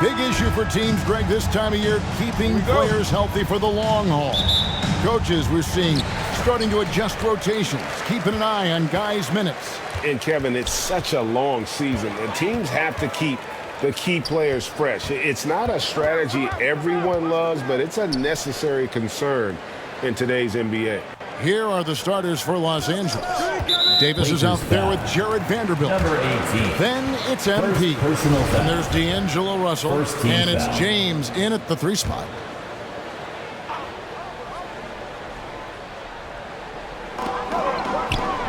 Big issue for teams, Greg, this time of year, keeping players healthy for the long haul. Coaches, we're seeing, starting to adjust rotations, keeping an eye on guys' minutes. And, Kevin, it's such a long season, and teams have to keep the key players fresh. It's not a strategy everyone loves, but it's a necessary concern in today's NBA. Here are the starters for Los Angeles. Davis is out there with Jared Vanderbilt. Number 18. Then it's MP. Personal foul. And there's D'Angelo Russell. And it's foul. James in at the 3 spot.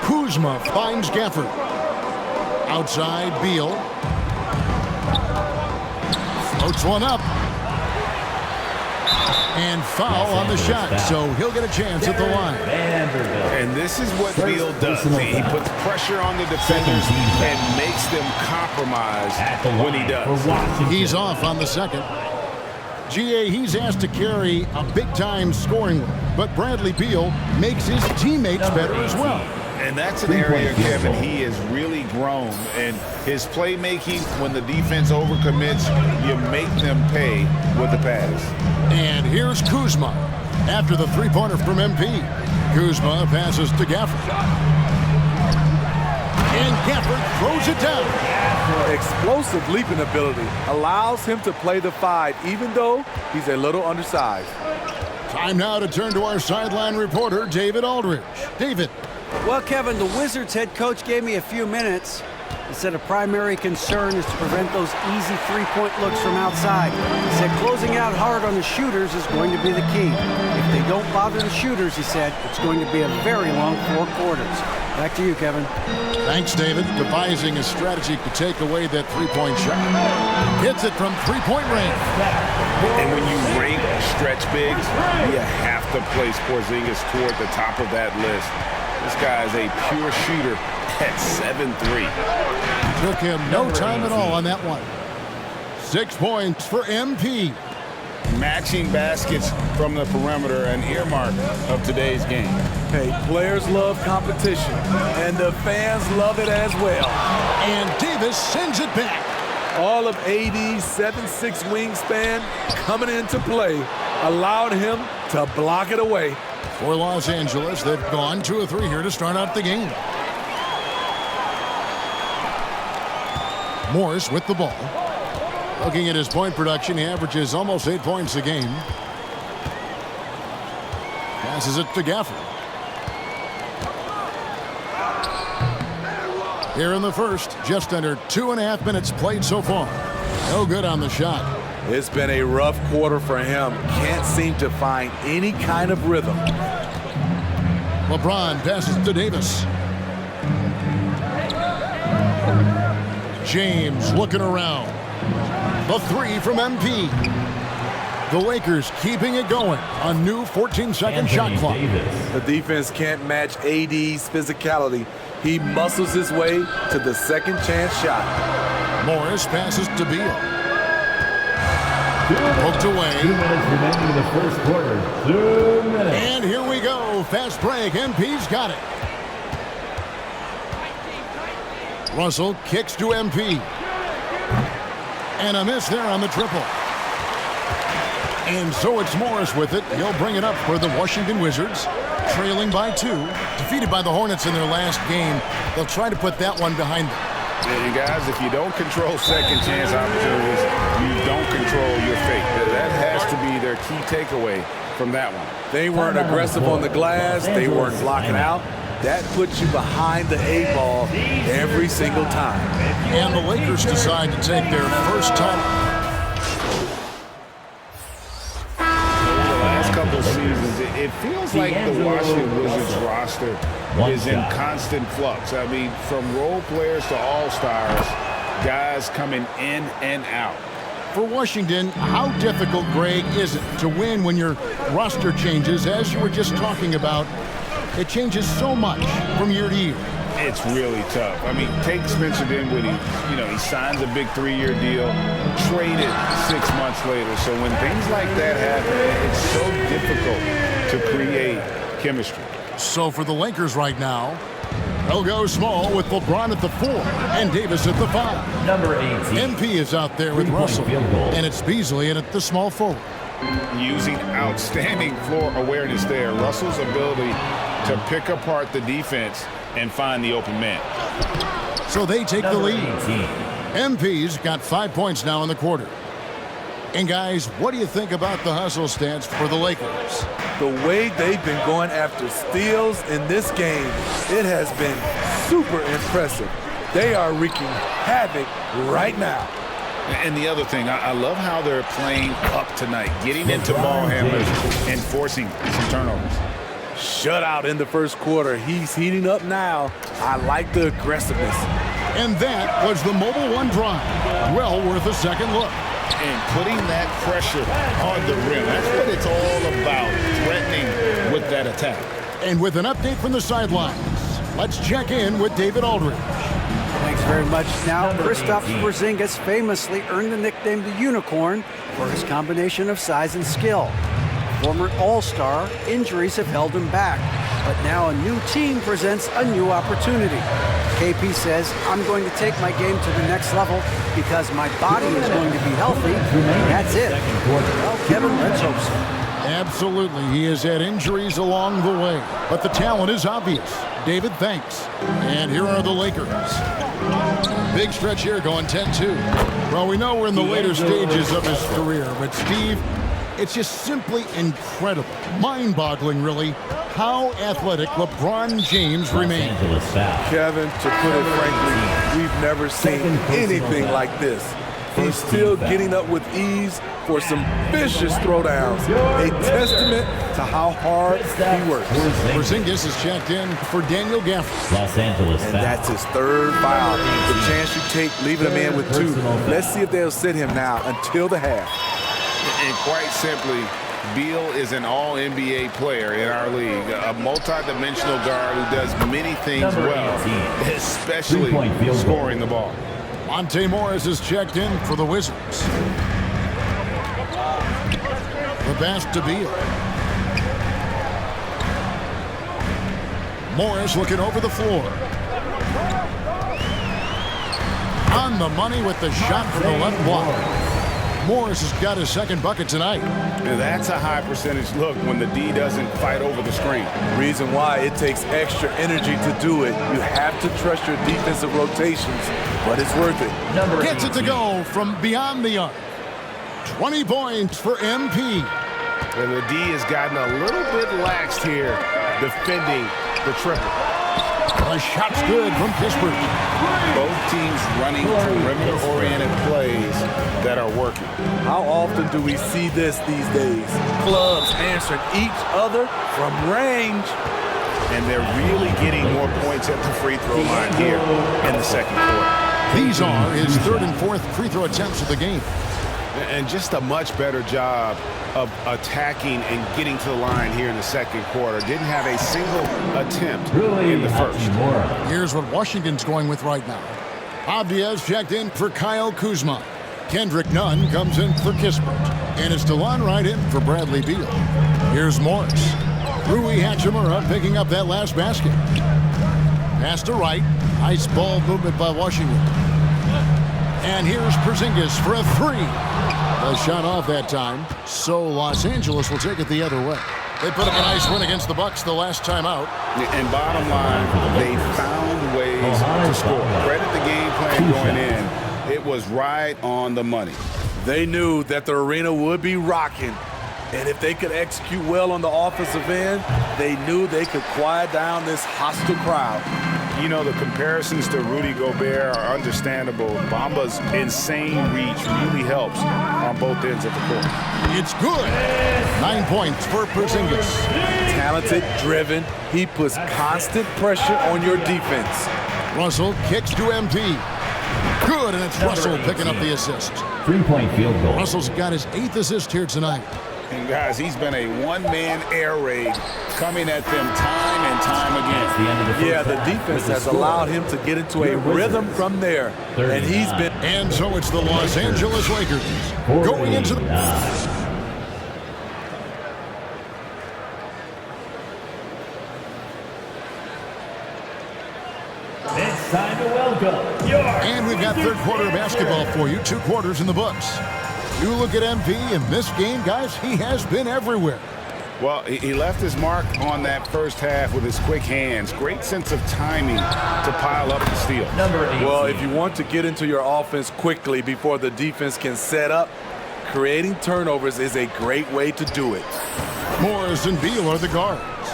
Kuzma finds Gafford. Outside, Beal. Floats one up. And foul on the shot, so he'll get a chance at the line. And this is what Beal does. He puts pressure on the defenders and makes them compromise when he does. He's off on the second. GA, he's asked to carry a big-time scoring load, but Bradley Beal makes his teammates better as well. And that's an area, Kevin, he has really grown. And his playmaking, when the defense overcommits, you make them pay with the pass. And here's Kuzma after the three-pointer from MP. Kuzma passes to Gafford. And Gafford throws it down. Explosive leaping ability allows him to play the 5, even though he's a little undersized. Time now to turn to our sideline reporter, David Aldridge. David. Well, Kevin, the Wizards head coach gave me a few minutes. He said a primary concern is to prevent those easy three-point looks from outside. He said closing out hard on the shooters is going to be the key. If they don't bother the shooters, he said, it's going to be a very long 4 quarters. Back to you, Kevin. Thanks, David. Devising a strategy to take away that three-point shot. Hits it from three-point range. And when you rank stretch bigs, you have to place Porzingis toward the top of that list. This guy is a pure shooter at 7'3". Took him no time at all on that one. 6 points for MP. Matching baskets from the perimeter, an earmark of today's game. Hey, players love competition, and the fans love it as well. And Davis sends it back. All of AD's 7'6" wingspan coming into play allowed him to block it away. For Los Angeles, they've gone 2 of 3 here to start out the game. Morris with the ball. Looking at his point production, he averages almost 8 points a game. Passes it to Gafford. Here in the first, just under 2.5 minutes played so far. No good on the shot. It's been a rough quarter for him. Can't seem to find any kind of rhythm. LeBron passes to Davis. James looking around. The 3 from MP. The Lakers keeping it going. A new 14-second shot clock. The defense can't match AD's physicality. He muscles his way to the second chance shot. Morris passes to Beal. Poked away. 2 minutes remaining in the first quarter. 2 minutes. And here we go. Fast break. MP's got it. Russell kicks to MP. And a miss there on the triple. And so it's Morris with it. He'll bring it up for the Washington Wizards. Trailing by 2. Defeated by the Hornets in their last game. They'll try to put that one behind them. Yeah, you guys, if you don't control second chance opportunities, you don't control your fate. That has to be their key takeaway from that one. They weren't aggressive on the glass. They weren't blocking out. That puts you behind the 8 ball every single time. And the Lakers decide to take their first time. Over the last couple of seasons, it feels like the Washington Wizards roster is in constant flux. I mean, from role players to all-stars, guys coming in and out. For Washington, how difficult, Greg, is it to win when your roster changes, as you were just talking about? It changes so much from year to year. It's really tough. I mean, take Spencer Dinwiddie. You know, he signs a big 3-year deal, traded 6 months later. So when things like that happen, it's so difficult to create chemistry. So for the Lakers right now, They'll go small with LeBron at the 4 and Davis at the 5. Number 18. MP is out there with Russell, field goal. and it's Beasley in at the small forward. Using outstanding floor awareness there. Russell's ability to pick apart the defense and find the open man. So they take the Number lead. 18. MP's got 5 points now in the quarter. And guys, what do you think about the hustle stats for the Lakers? The way they've been going after steals in this game, it has been super impressive. They are wreaking havoc right now. And the other thing, I love how they're playing up tonight, getting into ball handlers and forcing some turnovers. Shutout in the first quarter. He's heating up now. I like the aggressiveness. And that was the Mobile One drive. Well worth a second look. And putting that pressure on the rim. That's what it's all about, threatening with that attack. And with an update from the sidelines, let's check in with David Aldridge. Thanks very much. Now, Kristaps Porzingis famously earned the nickname the Unicorn for his combination of size and skill. Former All-Star, injuries have held him back, but now a new team presents a new opportunity. KP says, I'm going to take my game to the next level because my body is going to be healthy. That's it. Well, Kevin, let's hope so. Absolutely, he has had injuries along the way, but the talent is obvious. David, thanks. And here are the Lakers. Big stretch here going 10-2. Well, we know we're in the later stages of his career, but Steve, it's just simply incredible, mind-boggling really, how athletic LeBron James remains. Kevin, to put it frankly, we've never seen anything like this. He's still getting up with ease for some vicious throwdowns. A testament to how hard he works. Porzingis is checked in for Daniel Gafford. Los Angeles And foul. that's his third foul. The chance you take, leaving a man with 2. Let's see if they'll sit him now until the half. And quite simply, Beal is an all-NBA player in our league, a multi-dimensional guard who does many things Number well, 18. especially Three-point field goal. scoring the ball. Monte Morris is checked in for the Wizards. The pass to Beal. Morris looking over the floor. On the money with the shot from the left block. Morris has got his second bucket tonight. That's a high percentage look when the D doesn't fight over the screen. Reason why it takes extra energy to do it. You have to trust your defensive rotations, but it's worth it. Number Gets it to 18. go from beyond the arc. 20 points for MP. And the D has gotten a little bit laxed here defending the triple. The shot's good from Kispert. Both teams running perimeter-oriented plays that are working. How often do we see this these days? Clubs answering each other from range. And they're really getting more points at the free throw line here in the second quarter. These are his third and fourth free throw attempts of the game. And just a much better job of attacking and getting to the line here in the second quarter. Didn't have a single attempt in the first. Here's what Washington's going with right now. Abdias checked in for Kyle Kuzma. Kendrick Nunn comes in for Kispert. And it's DeLon Wright in for Bradley Beal. Here's Morris. Rui Hachimura picking up that last basket. Pass to Wright. Nice ball movement by Washington. And here's Porzingis for a 3. A shot off that time, so Los Angeles will take it the other way. They put up a nice win against the Bucks the last time out. And bottom line, they found ways to score. Credit the game plan going in. It was right on the money. They knew that the arena would be rocking. And if they could execute well on the offensive end, they knew they could quiet down this hostile crowd. You know, the comparisons to Rudy Gobert are understandable. Bamba's insane reach really helps on both ends of the court. It's good. 9 points for Porzingis. Talented, driven, he puts constant pressure on your defense. Russell kicks to MP. Good, and it's Russell picking up the assist. 3-point field goal. Russell's got his 8th assist here tonight. And guys, he's been a one-man air raid coming at them time and time again. Yeah, the defense has allowed him to get into a rhythm from there. And he's been... And so it's the Los Angeles Lakers going into the... It's time to welcome your... And we've got third quarter of basketball for you. 2 quarters in the books. You look at MP in this game, guys, he has been everywhere. Well, he left his mark on that first half with his quick hands. Great sense of timing to pile up the steal. Number 18. Well, if you want to get into your offense quickly before the defense can set up, creating turnovers is a great way to do it. Morris and Beal are the guards.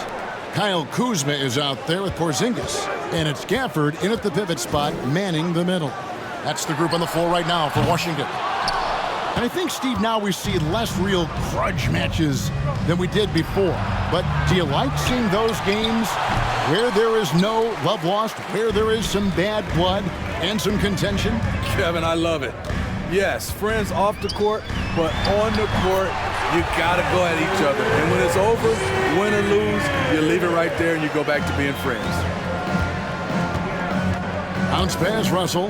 Kyle Kuzma is out there with Porzingis. And it's Gafford in at the pivot spot, manning the middle. That's the group on the floor right now for Washington. And I think, Steve, now we see less real grudge matches than we did before. But do you like seeing those games where there is no love lost, where there is some bad blood and some contention? Kevin, I love it. Yes, friends off the court, but on the court, you got to go at each other. And when it's over, win or lose, you leave it right there and you go back to being friends. Bounce pass, Russell.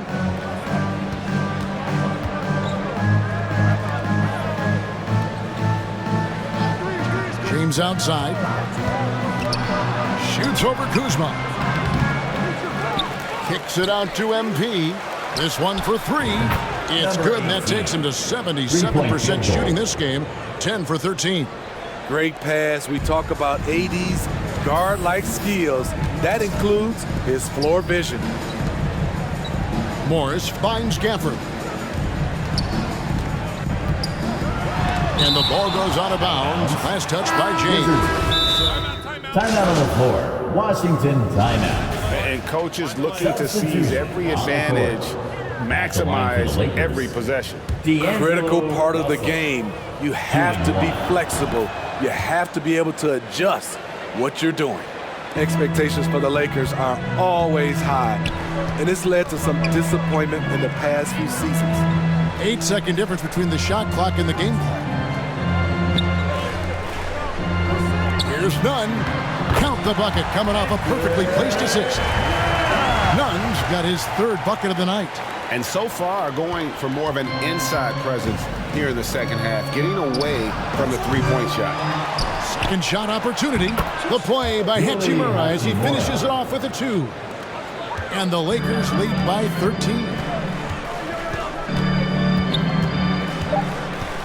James outside. Shoots over Kuzma. Kicks it out to MP. This one for 3. It's good, and that takes him to 77% shooting this game. 10 for 13. Great pass. We talk about AD's guard-like skills. That includes his floor vision. Morris finds Gafford. And the ball goes out of bounds. Last touch by James. Timeout on the floor. Washington timeout. And coaches looking to seize every advantage, maximize every possession. Critical part of the game. You have to be flexible. You have to be able to adjust what you're doing. Expectations for the Lakers are always high, and it's led to some disappointment in the past few seasons. 8-second difference between the shot clock and the game clock. Here's Nunn. Count the bucket coming off a perfectly placed assist. Nunn's got his 3rd bucket of the night. And so far going for more of an inside presence here in the second half, getting away from the three-point shot. Second shot opportunity. The play by Hachimura as he finishes it off with a 2. And the Lakers lead by 13.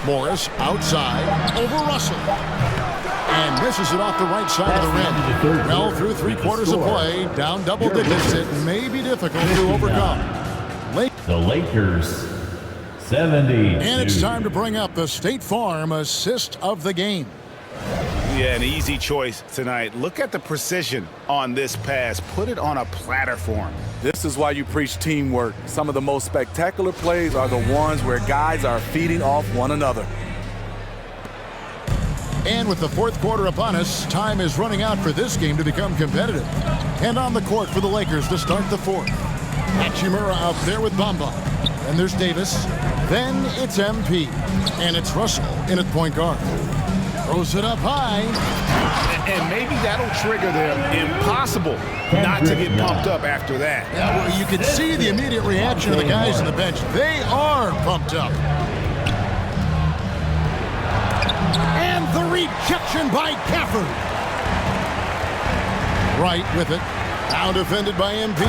Morris outside over Russell. And misses it off the right side of the rim. Well, through 3 quarters of play, down double digits, it may be difficult to overcome. The Lakers, 70. And it's time to bring up the State Farm assist of the game. Yeah, an easy choice tonight. Look at the precision on this pass. Put it on a platter for him. This is why you preach teamwork. Some of the most spectacular plays are the ones where guys are feeding off one another. And with the 4th quarter upon us, time is running out for this game to become competitive. And on the court for the Lakers to start the 4th. Hachimura out there with Bamba. And there's Davis. Then it's MP. And it's Russell in at point guard. Throws it up high. And maybe that'll trigger them. Impossible not to get pumped up after that. Yeah, well, you can see the immediate reaction of the guys on the bench. They are pumped up. And the rejection by Gafford. Right with it. Now defended by MP.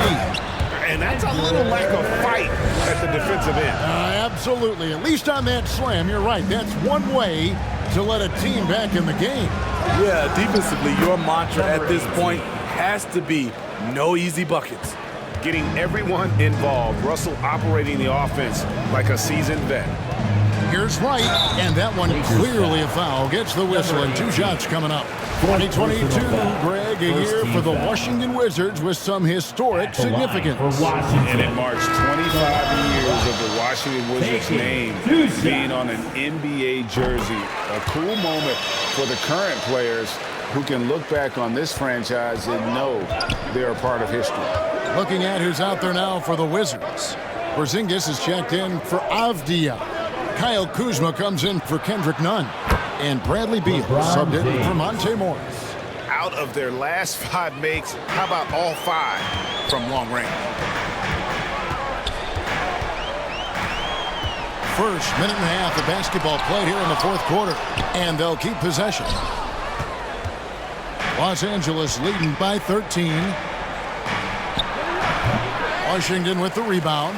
And that's a little lack of fight at the defensive end. Absolutely. At least on that slam, you're right. That's one way to let a team back in the game. Yeah, defensively, your mantra at this point has to be no easy buckets. Getting everyone involved. Russell operating the offense like a seasoned vet. Here's Wright, and that one clearly a foul. Gets the whistle, and 2 shots coming up. 2022, Greg, a year for the Washington Wizards with some historic significance. And it marks 25 years of the Washington Wizards name being on an NBA jersey. A cool moment for the current players who can look back on this franchise and know they're a part of history. Looking at who's out there now for the Wizards. Porzingis is checked in for Avdia. Kyle Kuzma comes in for Kendrick Nunn. And Bradley Beal subbed in for Monte Morris. Out of their last 5 makes, how about all 5 from long range? First minute and a half of basketball played here in the 4th quarter. And they'll keep possession. Los Angeles leading by 13. Washington with the rebound.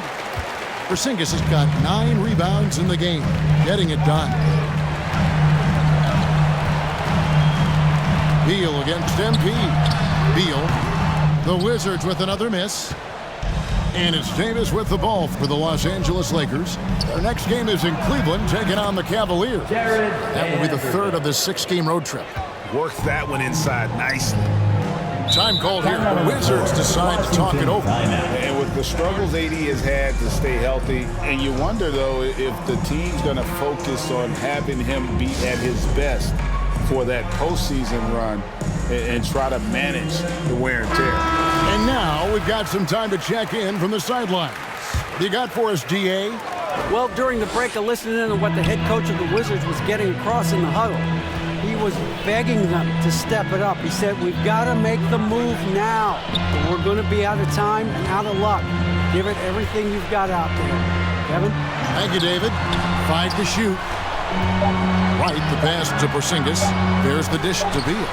Porzingis has got 9 rebounds in the game, getting it done. Beal against MP. Beal. The Wizards with another miss. And it's Davis with the ball for the Los Angeles Lakers. Their next game is in Cleveland, taking on the Cavaliers. That will be the third of this 6-game road trip. Works that one inside nicely. Time called here. The Wizards decide to talk it over. And with the struggles AD has had to stay healthy, and you wonder, though, if the team's going to focus on having him be at his best for that postseason run and try to manage the wear and tear. And now we've got some time to check in from the sidelines. What do you got for us, DA? Well, during the break, I listened in on what the head coach of the Wizards was getting across in the huddle. He was begging them to step it up. He said, we've got to make the move now. Or we're going to be out of time and out of luck. Give it everything you've got out there. Kevin? Thank you, David. 5 to shoot. Right, the pass to Porzingis. There's the dish to Beal.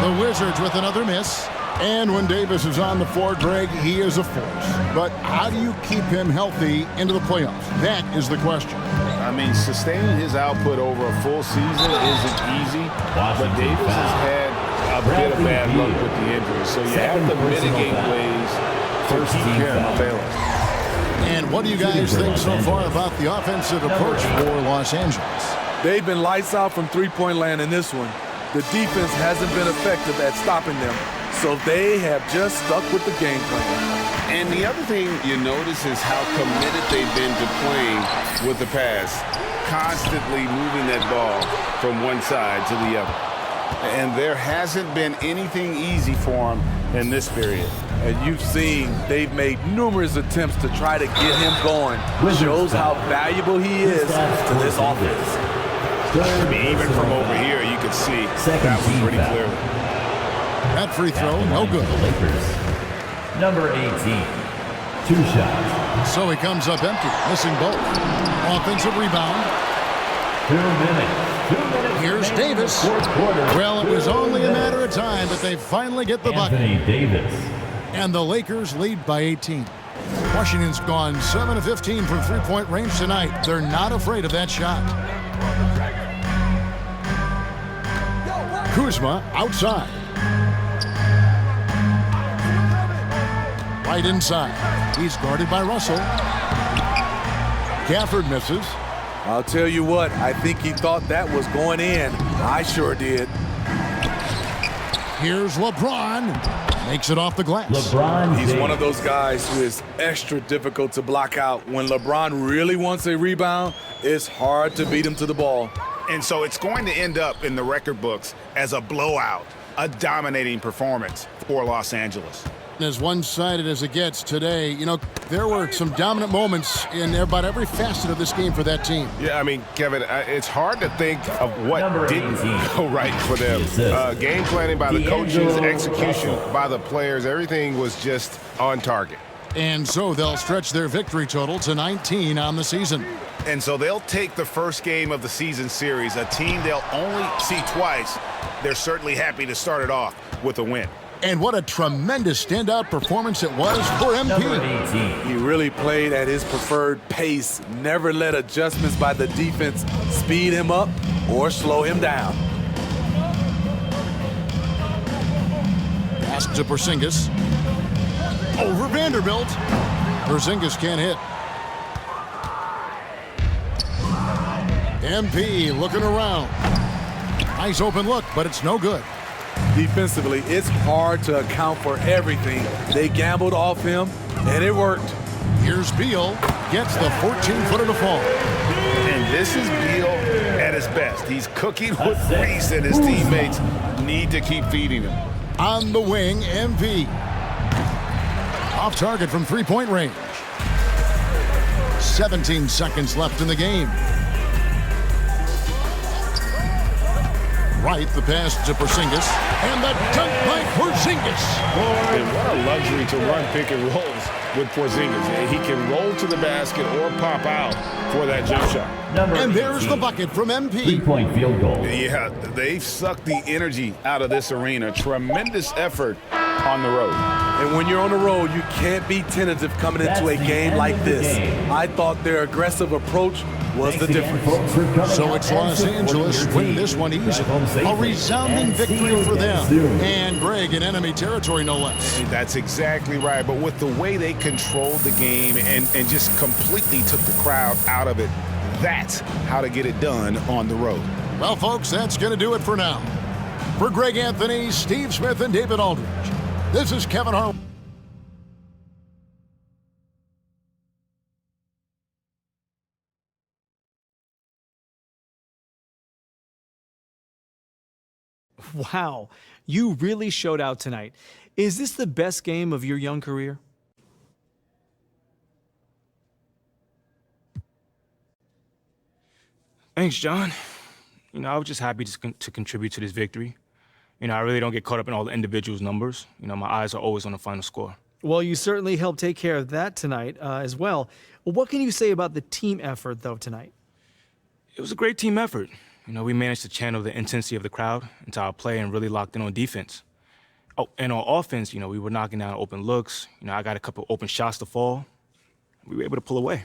The Wizards with another miss. And when Davis is on the floor, Greg, he is a force. But how do you keep him healthy into the playoffs? That is the question. I mean, sustaining his output over a full season isn't easy, but Davis has had a bit of bad luck with the injuries, so you have to mitigate ways to keep him available. And what do you guys think so far about the offensive approach for Los Angeles? They've been lights out from three-point land in this one. The defense hasn't been effective at stopping them, so they have just stuck with the game plan. And the other thing you notice is how committed they've been to playing with the pass, constantly moving that ball from one side to the other. And there hasn't been anything easy for them in this period. And you've seen they've made numerous attempts to try to get him going. Shows how valuable he is to this offense. I mean, even from over here, you could see that was pretty clear. That free throw, no good. Number 18, 2 shots. So he comes up empty, missing both. Offensive rebound. 2 minutes. 2 minutes. Here's Davis. Well, it was only a matter of time, but they finally get the bucket. Anthony Davis. And the Lakers lead by 18. Washington's gone 7 of 15 from three-point range tonight. They're not afraid of that shot. Kuzma outside. Right inside. He's guarded by Russell. Gafford misses. I'll tell you what, I think he thought that was going in. I sure did. Here's LeBron. Makes it off the glass. LeBron He's James. one of those guys who is extra difficult to block out. When LeBron really wants a rebound, it's hard to beat him to the ball. And so it's going to end up in the record books as a blowout, a dominating performance for Los Angeles. As one-sided as it gets today, you know, there were some dominant moments in about every facet of this game for that team. Yeah, I mean, Kevin, it's hard to think of what Number didn't 18. go right for them. Game planning by the coaches, execution by the players, everything was just on target. And so they'll stretch their victory total to 19 on the season. And so they'll take the first game of the season series, a team they'll only see twice. They're certainly happy to start it off with a win. And what a tremendous standout performance it was for Number MP. 18. He really played at his preferred pace, never let adjustments by the defense speed him up or slow him down. Pass to Porzingis. Over Vanderbilt. Porzingis can't hit. MP looking around. Nice open look, but it's no good. Defensively, it's hard to account for everything. They gambled off him, and it worked. Here's Beal. Gets the 14-footer to fall. And this is Beal at his best. He's cooking with grease, and his teammates need to keep feeding him. On the wing, MP. Off target from three-point range. 17 seconds left in the game. Right, the pass to Porzingis. And the dunk by Porzingis. And what a luxury to run pick and rolls with Porzingis. He can roll to the basket or pop out for that jump shot. And there's the bucket from MP. 3-point field goal. Yeah, they've sucked the energy out of this arena. Tremendous effort on the road. And when you're on the road, you can't be tentative coming into a game like this. I thought their aggressive approach was the difference. So it's Los Angeles winning this one easily. A resounding victory for them. And Greg in enemy territory, no less. That's exactly right. But with the way they controlled the game and just completely took the crowd out of it, that's how to get it done on the road. Well, folks, that's going to do it for now. For Greg Anthony, Steve Smith, and David Aldridge, this is Kevin Hart. Wow, you really showed out tonight. Is this the best game of your young career? Thanks, John. I was just happy to contribute to this victory. I really don't get caught up in all the individuals' numbers. My eyes are always on the final score. Well, you certainly helped take care of that tonight as well. What can you say about the team effort, though, tonight? It was a great team effort. We managed to channel the intensity of the crowd into our play and really locked in on defense. Oh, and on offense, we were knocking down open looks. I got a couple open shots to fall. We were able to pull away.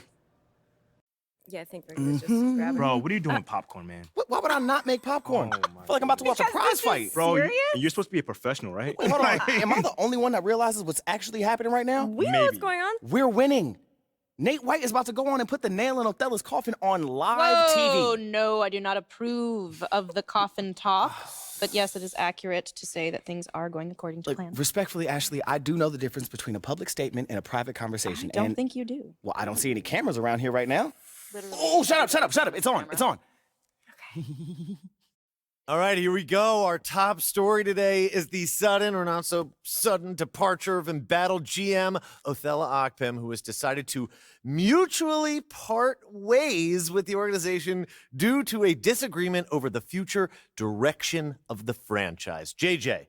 Yeah, I think Rick was just grabbing. Bro, what are you doing with popcorn, man? Why would I not make popcorn? I feel like I'm about to watch a prize fight. Bro, you're supposed to be a professional, right? Wait, hold on. Am I the only one that realizes what's actually happening right now? We know what's going on. We're winning. Nate White is about to go on and put the nail in Othello's coffin on live Whoa, TV. no, I do not approve of the coffin talk. But yes, it is accurate to say that things are going according to Look, plan. respectfully, Ashley, I do know the difference between a public statement and a private conversation. I don't think you do. Well, I don't see any cameras around here right now. Literally. Oh, shut up. It's on. It's on. All right, here we go. Our top story today is the sudden or not so sudden departure of embattled GM Othello Akpem, who has decided to mutually part ways with the organization due to a disagreement over the future direction of the franchise. JJ,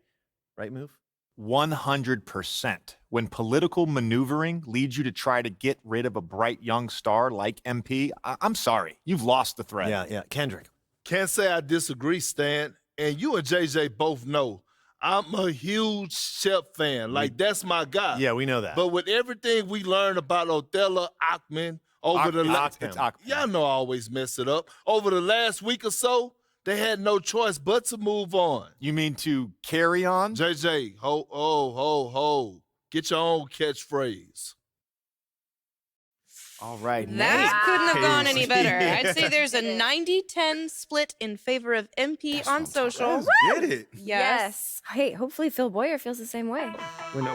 right move? 100%. When political maneuvering leads you to try to get rid of a bright young star like MP, I'm sorry. You've lost the thread. Yeah. Kendrick. Can't say I disagree, Stan. And you and JJ both know I'm a huge Shep fan. Like, that's my guy. Yeah, we know that. But with everything we learned about Othello Akpem over the last... Y'all know I always mess it up. Over the last week or so, they had no choice but to move on. You mean to carry on? JJ, ho. Get your own catchphrase. All right. That couldn't have gone any better. I'd say there's a 90-10 split in favor of MP on social. Get it. Yes. Hey, hopefully Phil Boyer feels the same way. Wait.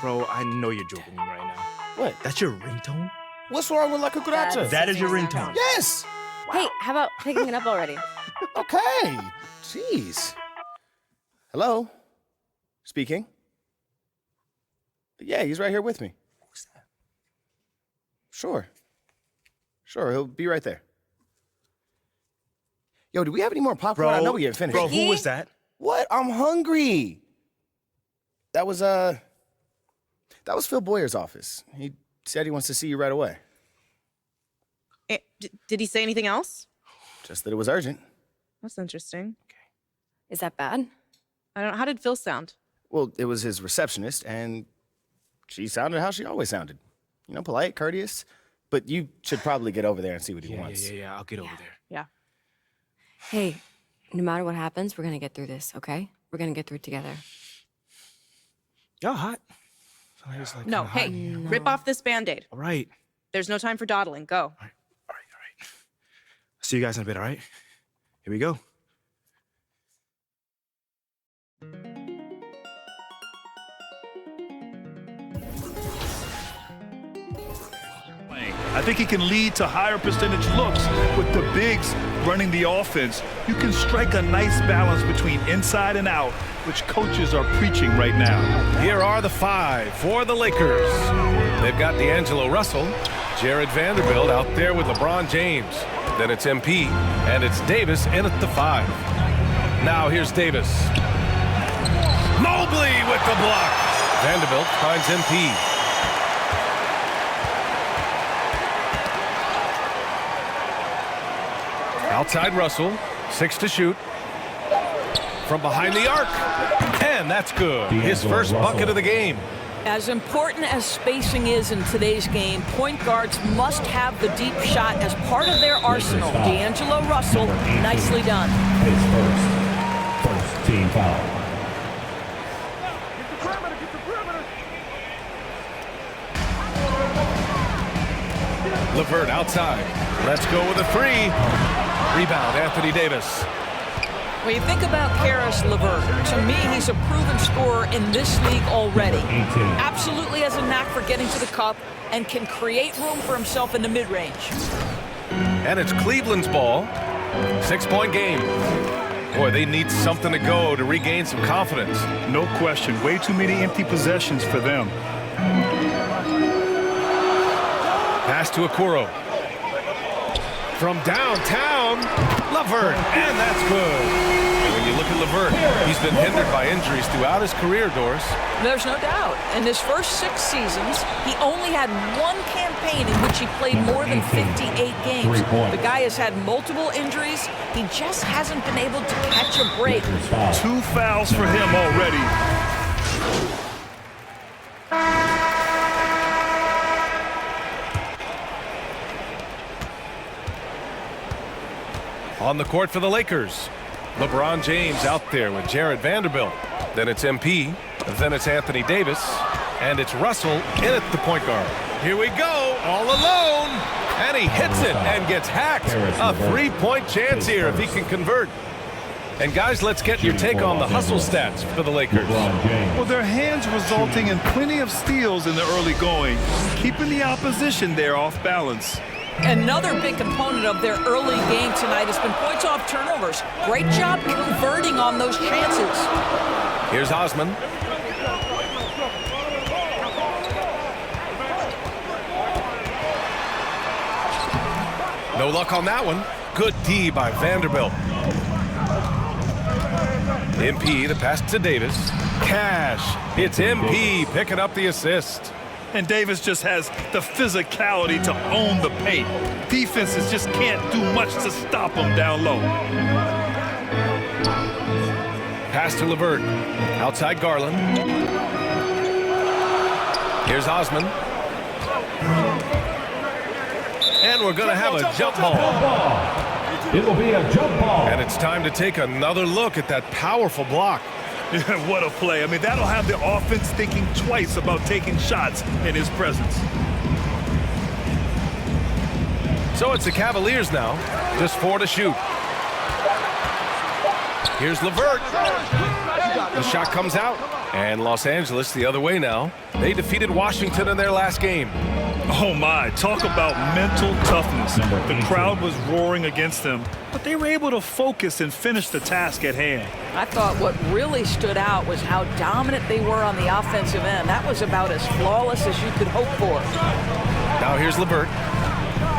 Bro, I know you're joking me right now. What? That's your ringtone? What's wrong with La Cucaracha? That is your ringtone? Yes. Hey, how about picking it up already? Okay. Jeez. Hello? Speaking? Yeah, he's right here with me. Who's that? Sure, he'll be right there. Yo, do we have any more popcorn? I know we haven't finished. Bro, who was that? What? I'm hungry. That was Phil Boyer's office. He said he wants to see you right away. Did he say anything else? Just that it was urgent. That's interesting. Is that bad? I don't know. How did Phil sound? Well, it was his receptionist, and she sounded how she always sounded. Polite, courteous. But you should probably get over there and see what he wants. Yeah, I'll get over there. Yeah. Hey, no matter what happens, we're going to get through this, okay? We're going to get through it together. Y'all hot? No, hey, rip off this Band-Aid. All right. There's no time for dawdling. Go. All right. See you guys in a bit, all right? Here we go. I think he can lead to higher percentage looks with the bigs running the offense. You can strike a nice balance between inside and out, which coaches are preaching right now. Here are the five for the Lakers. They've got D'Angelo Russell, Jared Vanderbilt out there with LeBron James. Then it's MP, and it's Davis in at the five. Now here's Davis. Mobley with the block. Vanderbilt finds MP. Outside Russell, 6 to shoot. From behind the arc, 10. And that's good. His first bucket of the game. As important as spacing is in today's game, point guards must have the deep shot as part of their arsenal. D'Angelo Russell, nicely done. His first team foul. LeVert outside. Let's go with a three. Rebound, Anthony Davis. When you think about Karis LeVert, to me, he's a proven scorer in this league already. Absolutely has a knack for getting to the cup and can create room for himself in the mid-range. And it's Cleveland's ball. 6-point game. Boy, they need something to go to regain some confidence. No question. Way too many empty possessions for them. Pass to Okoro. From downtown, LeVert, and that's good. And when you look at LeVert, he's been hindered by injuries throughout his career, Doris. There's no doubt. In his first 6 seasons, he only had one campaign in which he played more than 58 games. The guy has had multiple injuries. He just hasn't been able to catch a break. 2 fouls for him already. On the court for the Lakers, LeBron James out there with Jared Vanderbilt. Then it's MP, then it's Anthony Davis, and it's Russell in at the point guard. Here we go, all alone, and he hits it and gets hacked. A 3-point chance here if he can convert. And guys, let's get your take on the hustle stats for the Lakers. Well, their hands resulting in plenty of steals in the early going, keeping the opposition there off balance. Another big component of their early game tonight has been points off turnovers. Great job converting on those chances. Here's Osman. No luck on that one. Good D by Vanderbilt. MP, the pass to Davis. Cash. It's MP picking up the assist. And Davis just has the physicality to own the paint. Defenses just can't do much to stop him down low. Pass to LeVert. Outside Garland. Here's Osman. And we're going to have a jump ball. It will be a jump ball. And it's time to take another look at that powerful block. What a play. I mean, that'll have the offense thinking twice about taking shots in his presence. So it's the Cavaliers now. Just 4 to shoot. Here's LeVert. The shot comes out. And Los Angeles the other way now. They defeated Washington in their last game. Oh my, talk about mental toughness. The crowd was roaring against them, but they were able to focus and finish the task at hand. I thought what really stood out was how dominant they were on the offensive end. That was about as flawless as you could hope for. Now here's LeVert.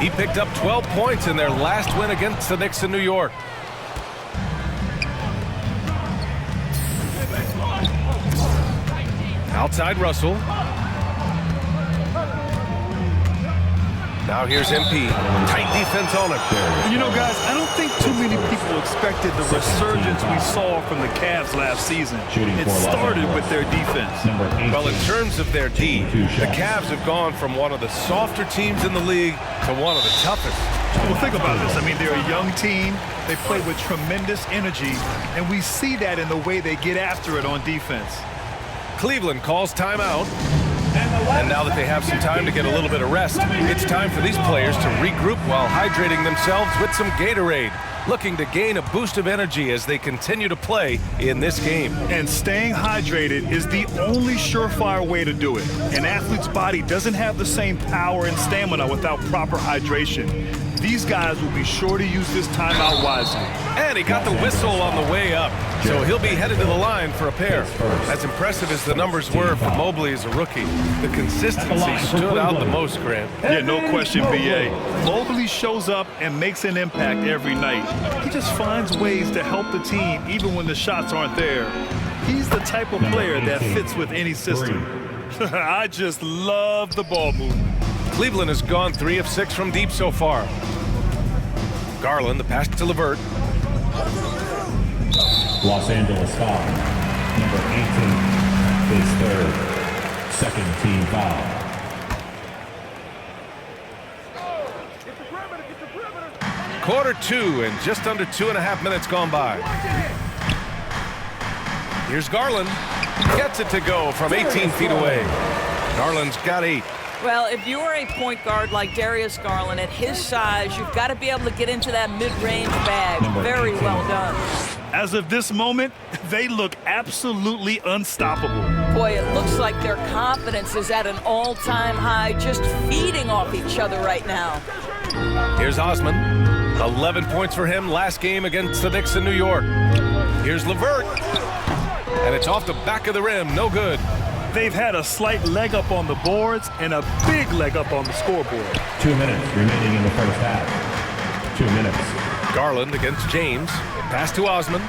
He picked up 12 points in their last win against the Knicks in New York. Outside Russell. Now here's MP. Tight defense on it. You know, guys, I don't think too many people expected the resurgence we saw from the Cavs last season. It started with their defense. Well, in terms of their D, the Cavs have gone from one of the softer teams in the league to one of the toughest. Well, think about this. I mean, they're a young team. They play with tremendous energy, and we see that in the way they get after it on defense. Cleveland calls timeout. And now that they have some time to get a little bit of rest, it's time for these players to regroup while hydrating themselves with some Gatorade, looking to gain a boost of energy as they continue to play in this game. And staying hydrated is the only surefire way to do it. An athlete's body doesn't have the same power and stamina without proper hydration. These guys will be sure to use this timeout wisely. And he got the whistle on the way up, so he'll be headed to the line for a pair. As impressive as the numbers were for Mobley as a rookie, the consistency stood out the most, Grant. Yeah, no question, B.A. Mobley shows up and makes an impact every night. He just finds ways to help the team even when the shots aren't there. He's the type of player that fits with any system. I just love the ball movement. Cleveland has gone 3 of 6 from deep so far. Garland, the pass to LeVert. Los Angeles foul. Number 18, his third, second team foul. Quarter 2 and just under 2.5 minutes gone by. Here's Garland. Gets it to go from 18 feet away. Garland's got 8. Well, if you're a point guard like Darius Garland, at his size, you've got to be able to get into that mid-range bag. Very well done. As of this moment, they look absolutely unstoppable. Boy, it looks like their confidence is at an all-time high, just feeding off each other right now. Here's Osman. 11 points for him last game against the Knicks in New York. Here's LeVert. And it's off the back of the rim. No good. They've had a slight leg up on the boards and a big leg up on the scoreboard. 2 minutes remaining in the first half. 2 minutes. Garland against James. Pass to Osman.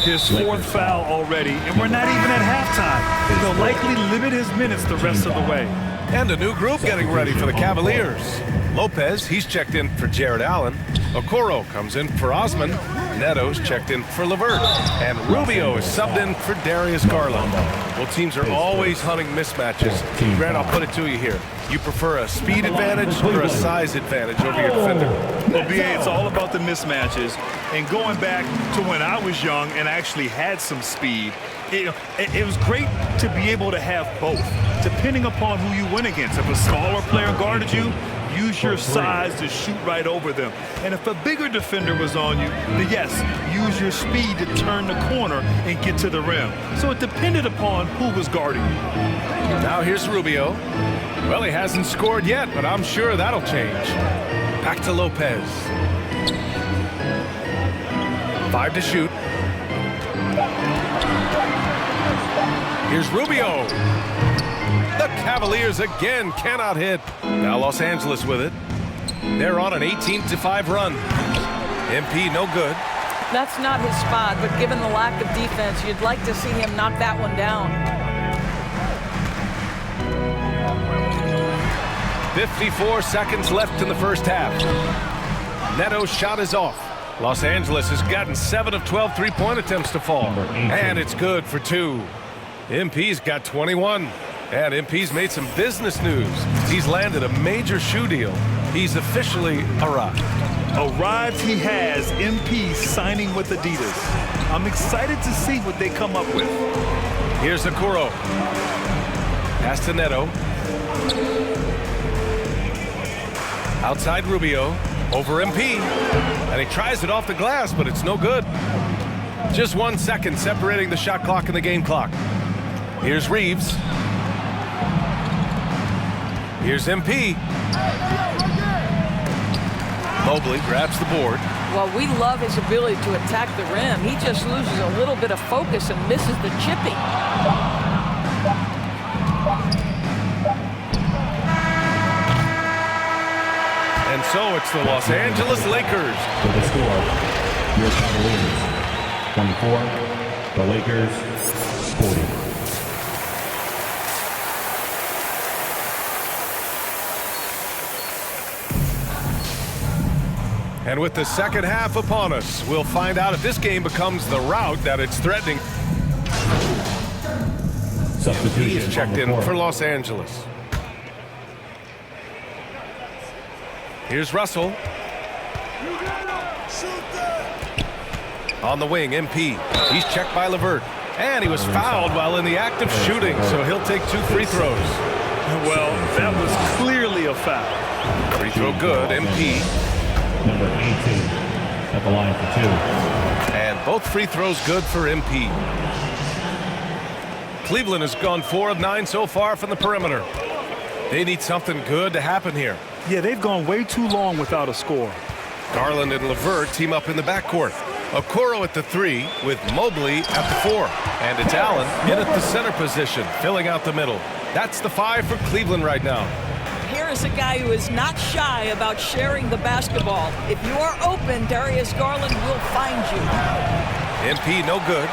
His fourth foul already, and we're not even at halftime. They'll likely limit his minutes the rest of the way. And a new group getting ready for the Cavaliers. Lopez, he's checked in for Jared Allen. Okoro comes in for Osman. Neto's checked in for LeVert. And Rubio is subbed in for Darius Garland. Well, teams are always hunting mismatches. Grant, I'll put it to you here. You prefer a speed advantage or a size advantage over your defender? Well, BA, it's all about the mismatches. And going back to when I was young and actually had some speed, it was great to be able to have both, depending upon who you went against. If a smaller player guarded you, use your size to shoot right over them. And if a bigger defender was on you, then yes, use your speed to turn the corner and get to the rim. So it depended upon who was guarding you. Now here's Rubio. Well, he hasn't scored yet, but I'm sure that'll change. Back to Lopez. 5 to shoot. Here's Rubio. The Cavaliers again cannot hit. Now Los Angeles with it. They're on an 18-5 run. MP no good. That's not his spot, but given the lack of defense, you'd like to see him knock that one down. 54 seconds left in the first half. Neto's shot is off. Los Angeles has gotten 7 of 12 three-point attempts to fall. And it's good for 2. MP's got 21. And MP's made some business news. He's landed a major shoe deal. He's officially arrived. Arrived he has, MP signing with Adidas. I'm excited to see what they come up with. Here's Okoro. Pass to Neto. Outside Rubio. Over MP. And he tries it off the glass, but it's no good. Just 1 second separating the shot clock and the game clock. Here's Reeves. Here's MP. Mobley grabs the board. Well, we love his ability to attack the rim. He just loses a little bit of focus and misses the chipping. And so it's the Los Angeles Lakers. For the score, your Cavaliers 24, the Lakers 40. And with the second half upon us, we'll find out if this game becomes the rout that it's threatening. He is checked in for Los Angeles. Here's Russell. On the wing, MP. He's checked by LeVert. And he was fouled while in the act of shooting, so he'll take 2 free throws. Well, that was clearly a foul. Free throw good, MP. Number 18 at the line for 2. And both free throws good for MP. Cleveland has gone 4 of 9 so far from the perimeter. They need something good to happen here. Yeah, they've gone way too long without a score. Garland and LeVert team up in the backcourt. Okoro at the 3 with Mobley at the 4. And it's Allen in at the center position, filling out the middle. That's the 5 for Cleveland right now. Here is a guy who is not shy about sharing the basketball. If you are open, Darius Garland will find you. MP no good.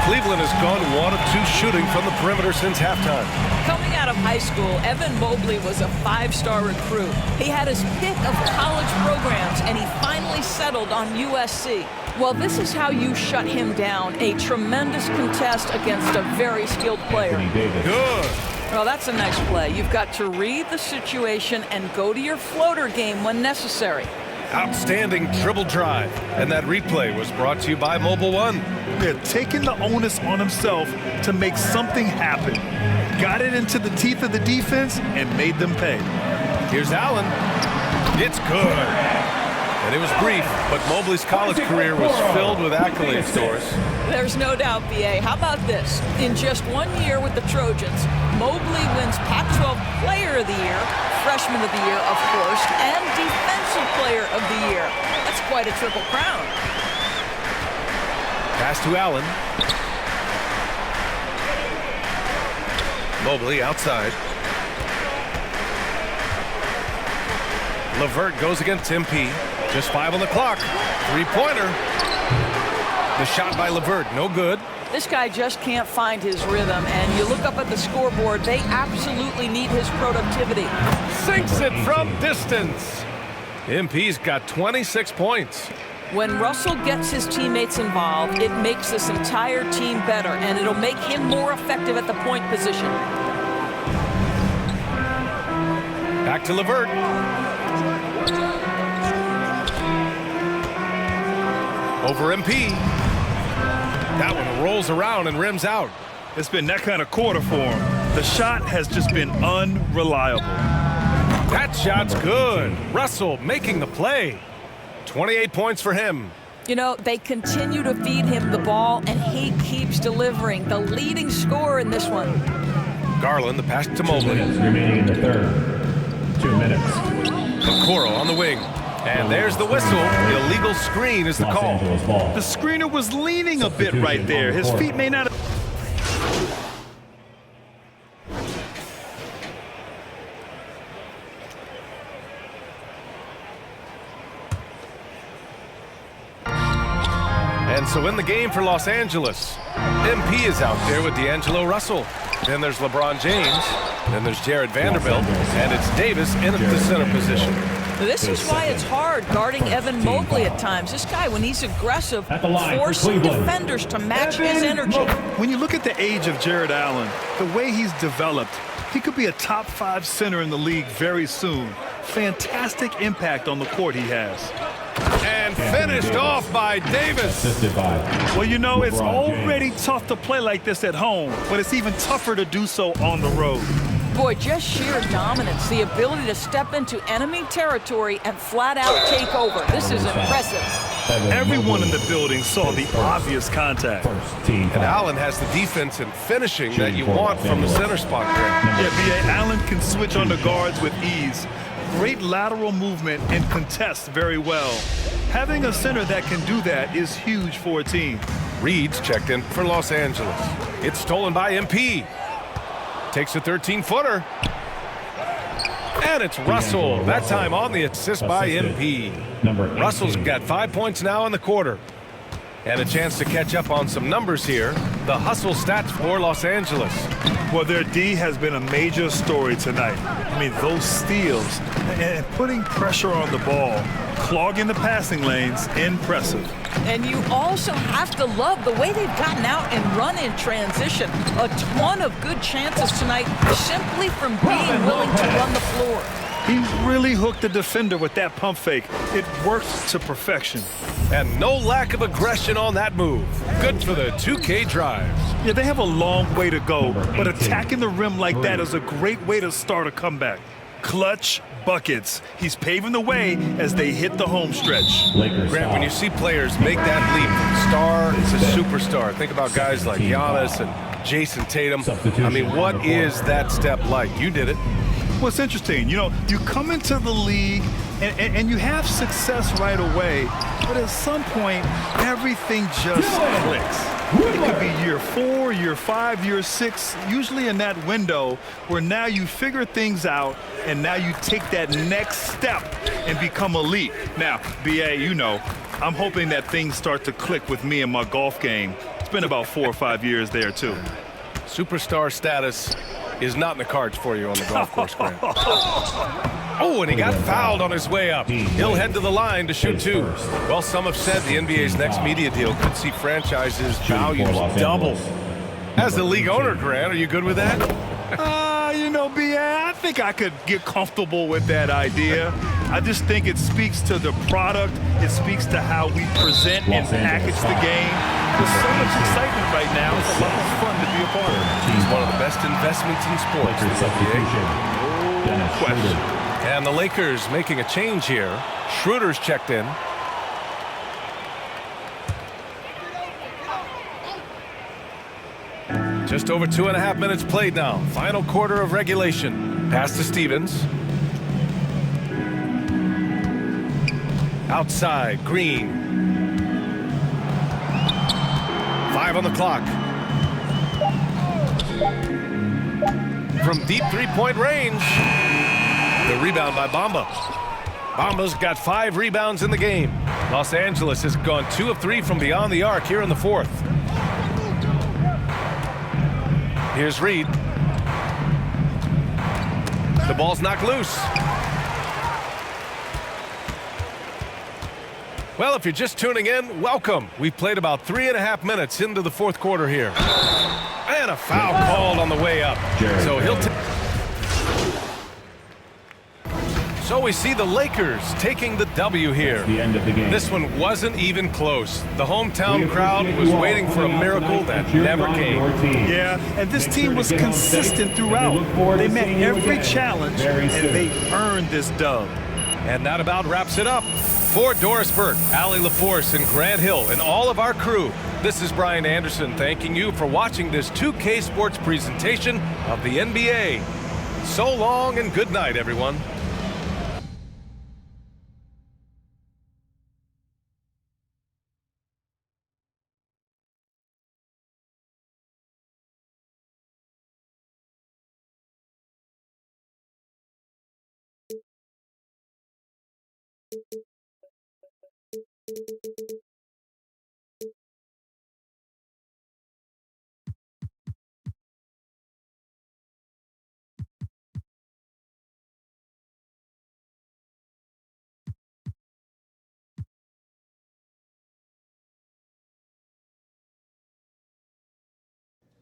Cleveland has gone 1 of 2 shooting from the perimeter since halftime. Coming out of high school, Evan Mobley was a 5-star recruit. He had his pick of college programs, and he finally settled on USC. Well, this is how you shut him down. A tremendous contest against a very skilled player. Good. Well, that's a nice play. You've got to read the situation and go to your floater game when necessary. Outstanding dribble drive. And that replay was brought to you by Mobile One. They're taking the onus on himself to make something happen. Got it into the teeth of the defense and made them pay. Here's Allen. It's good. And it was brief, but Mobley's college career was filled with accolades, Doris. There's no doubt, B.A. How about this? In just 1 year with the Trojans, Mobley wins Pac-12 Player of the Year, Freshman of the Year, of course, and Defensive Player of the Year. That's quite a triple crown. Pass to Allen. Mobley outside. LeVert goes against MP. Just 5 on the clock. 3-pointer. The shot by LeVert, no good. This guy just can't find his rhythm, and you look up at the scoreboard, they absolutely need his productivity. Sinks it from distance. MP's got 26 points. When Russell gets his teammates involved, it makes this entire team better, and it'll make him more effective at the point position. Back to LeVert. Over MP. That one rolls around and rims out. It's been that kind of quarter for him. The shot has just been unreliable. That shot's good. Russell making the play. 28 points for him. You know, they continue to feed him the ball, and he keeps delivering. The leading scorer in this one. Garland, the pass to Mobley. 2 minutes remaining in the third. 2 minutes. Okoro on the wing. And there's the whistle. Illegal screen is the call. The screener was leaning a bit right there. His feet may not have... And so in the game for Los Angeles, MP is out there with D'Angelo Russell. Then there's LeBron James. Then there's Jared Vanderbilt. And it's Davis in the center position. This is why it's hard guarding Evan Mobley at times. This guy, when he's aggressive, forcing defenders to match his energy. When you look at the age of Jared Allen, the way he's developed, he could be a top 5 center in the league very soon. Fantastic impact on the court he has. And finished off by Davis. Well, you know, it's already tough to play like this at home, but it's even tougher to do so on the road. Boy, just sheer dominance, the ability to step into enemy territory and flat out take over. This is impressive. Everyone in the building saw the obvious contact. And Allen has the defense and finishing that you want from the center spot there. Yeah, B.A. Allen can switch on the guards with ease. Great lateral movement and contests very well. Having a center that can do that is huge for a team. Reed's checked in for Los Angeles. It's stolen by MP. Takes a 13-footer. And it's Russell. That time on the assist by MP. Russell's got 5 points now in the quarter. And a chance to catch up on some numbers here. The hustle stats for Los Angeles. Well, their D has been a major story tonight. I mean, those steals and putting pressure on the ball, clogging the passing lanes, impressive. And you also have to love the way they've gotten out and run in transition. A ton of good chances tonight simply from being willing to run the floor. He really hooked the defender with that pump fake. It worked to perfection. And no lack of aggression on that move. Good for the 2K drives. Yeah, they have a long way to go, but attacking the rim like that is a great way to start a comeback. Clutch buckets. He's paving the way as they hit the home stretch. Grant, when you see players make that leap from star to superstar, think about guys like Giannis and Jason Tatum. I mean, what is that step like? You did it. Well, it's interesting. You know, you come into the league and you have success right away, but at some point, everything just clicks. It could be year 4, year 5, year 6, usually in that window where now you figure things out and now you take that next step and become elite. Now, BA, you know, I'm hoping that things start to click with me in my golf game. spent about 4 or 5 years there, too. Superstar status is not in the cards for you on the golf course, Grant. Oh, and he got fouled on his way up. He'll head to the line to shoot 2. Well, some have said the NBA's next media deal could see franchises' values double. As the league owner, Grant, are you good with that? You know, B.A., I think I could get comfortable with that idea. I just think it speaks to the product. It speaks to how we present and package the game. There's so much excitement right now. It's a lot of fun to be a part of. He's one of the best investments in sports. No question. And the Lakers making a change here. Schroeder's checked in. Just over 2.5 minutes played now. Final quarter of regulation. Pass to Stevens. Outside, Green. 5 on the clock. From deep three-point range. The rebound by Bamba. Bamba's got 5 rebounds in the game. Los Angeles has gone 2 of 3 from beyond the arc here in the 4th. Here's Reed. The ball's knocked loose. Well, if you're just tuning in, welcome. We've played about 3.5 minutes into the 4th quarter here. And a foul called on the way up. So he'll So we see the Lakers taking the W here. The end of the game. This one wasn't even close. The hometown crowd was waiting for a miracle that never came. Yeah, and this team was consistent throughout. They met every challenge, and they earned this dub. And that about wraps it up. For Doris Burke, Allie LaForce, and Grant Hill, and all of our crew, this is Brian Anderson thanking you for watching this 2K Sports presentation of the NBA. So long and good night, everyone.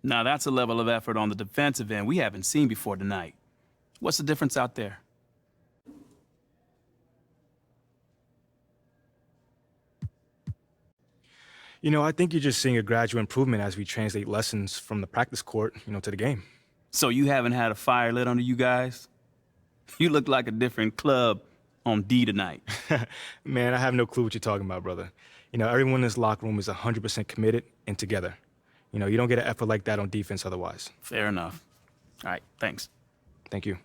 Now that's a level of effort on the defensive end we haven't seen before tonight. What's the difference out there? You know, I think you're just seeing a gradual improvement as we translate lessons from the practice court, to the game. So you haven't had a fire lit under you guys? You look like a different club on D tonight. Man, I have no clue what you're talking about, brother. Everyone in this locker room is 100% committed and together. You don't get an effort like that on defense otherwise. Fair enough. All right, thanks. Thank you.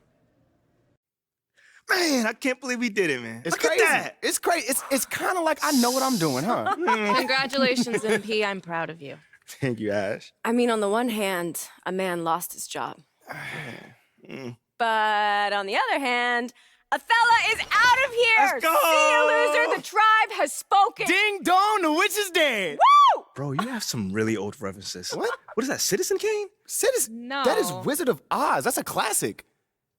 Man, I can't believe we did it, man. It's Look crazy. at that. It's crazy. It's kind of like I know what I'm doing, huh? Congratulations, MP. I'm proud of you. Thank you, Ash. I mean, on the one hand, a man lost his job. But on the other hand, Othello is out of here! Let's go! See you, loser! The tribe has spoken! Ding dong, the witch is dead! Woo! Bro, you have some really old references. What? What is that, Citizen Kane? Citizen? No. That is Wizard of Oz. That's a classic.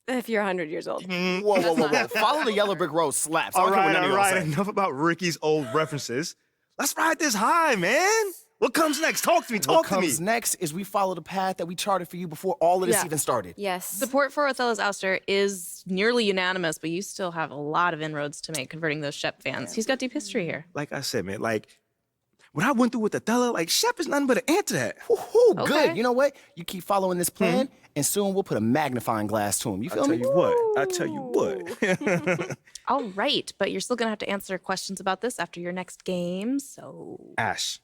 If you're 100 years old. Whoa. Follow the Yellow Brick Road slaps. All right. Enough about Ricky's old references. Let's ride this high, man. What comes next? Talk to me. What comes next is we follow the path that we charted for you before all of this even started. Yes. Support for Othello's ouster is nearly unanimous, but you still have a lot of inroads to make converting those Shep fans. He's got deep history here. Like I said, man, what I went through with Othello, Shep is nothing but an answer to that. Woohoo, Okay. good. You know what? You keep following this plan, and soon we'll put a magnifying glass to him. You feel me? I tell you what. All right, but you're still going to have to answer questions about this after your next game, so... Ash,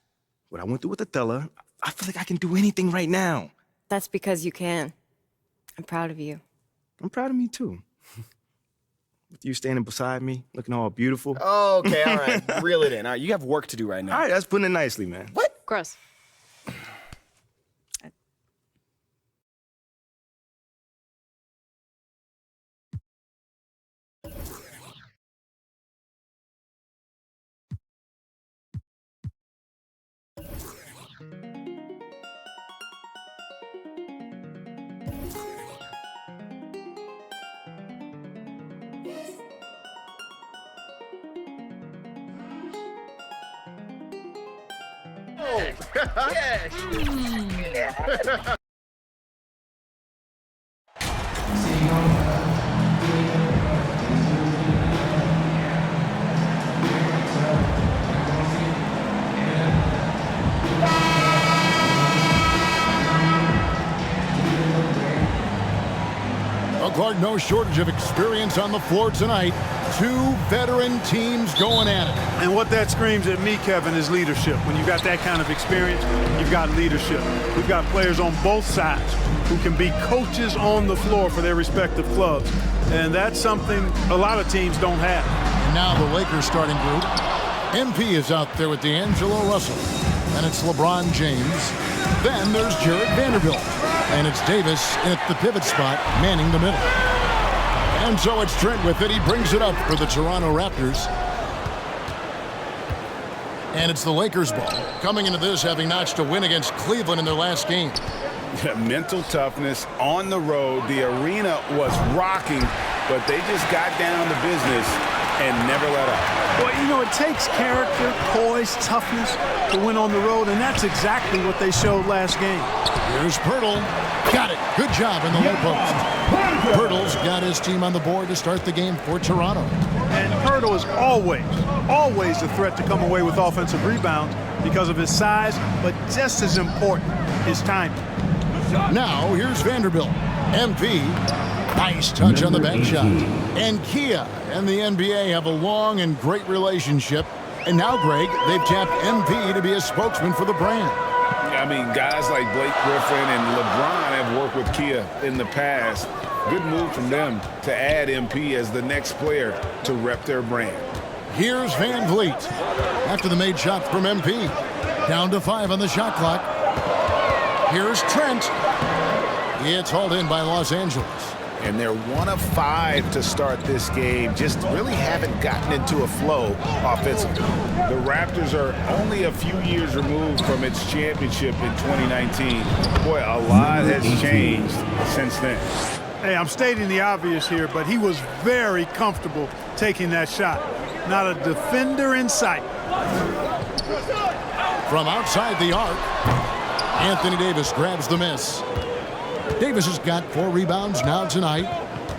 what I went through with Othello, I feel like I can do anything right now. That's because you can. I'm proud of you. I'm proud of me, too. With you standing beside me, looking all beautiful. Okay, all right. Reel it in. All right, you have work to do right now. All right, that's putting it nicely, man. What? Gross. Clark, no shortage of experience on the floor tonight. Two veteran teams going at it. And what that screams at me, Kevin, is leadership. When you've got that kind of experience, you've got leadership. We've got players on both sides who can be coaches on the floor for their respective clubs. And that's something a lot of teams don't have. And now the Lakers starting group. MP is out there with D'Angelo Russell. And it's LeBron James. Then there's Jared Vanderbilt. And it's Davis in at the pivot spot, manning the middle. And so it's Trent with it. He brings it up for the Toronto Raptors. And it's the Lakers ball. Coming into this, having notched a win against Cleveland in their last game. Mental toughness on the road. The arena was rocking, but they just got down to business and never let up. Well, you know, it takes character, poise, toughness to win on the road, and that's exactly what they showed last game. Here's Pirtle. Got it. Good job in the low post. Pirtle's got his team on the board to start the game for Toronto. And Pirtle is always a threat to come away with offensive rebounds because of his size, but just as important, his timing. Now, here's Vanderbilt. MP. Nice touch on the back shot. And Kia and the NBA have a long and great relationship. And now, Greg, they've tapped MP to be a spokesman for the brand. I mean, guys like Blake Griffin and LeBron have worked with Kia in the past. Good move from them to add MP as the next player to rep their brand. Here's Van Vliet after the made shot from MP. Down to 5 on the shot clock. Here's Trent. It's hauled in by Los Angeles. And they're 1 of 5 to start this game. Just really haven't gotten into a flow offensively. The Raptors are only a few years removed from its championship in 2019. Boy, a lot has changed since then. Hey, I'm stating the obvious here, but he was very comfortable taking that shot. Not a defender in sight. From outside the arc, Anthony Davis grabs the miss. Davis has got 4 rebounds now tonight.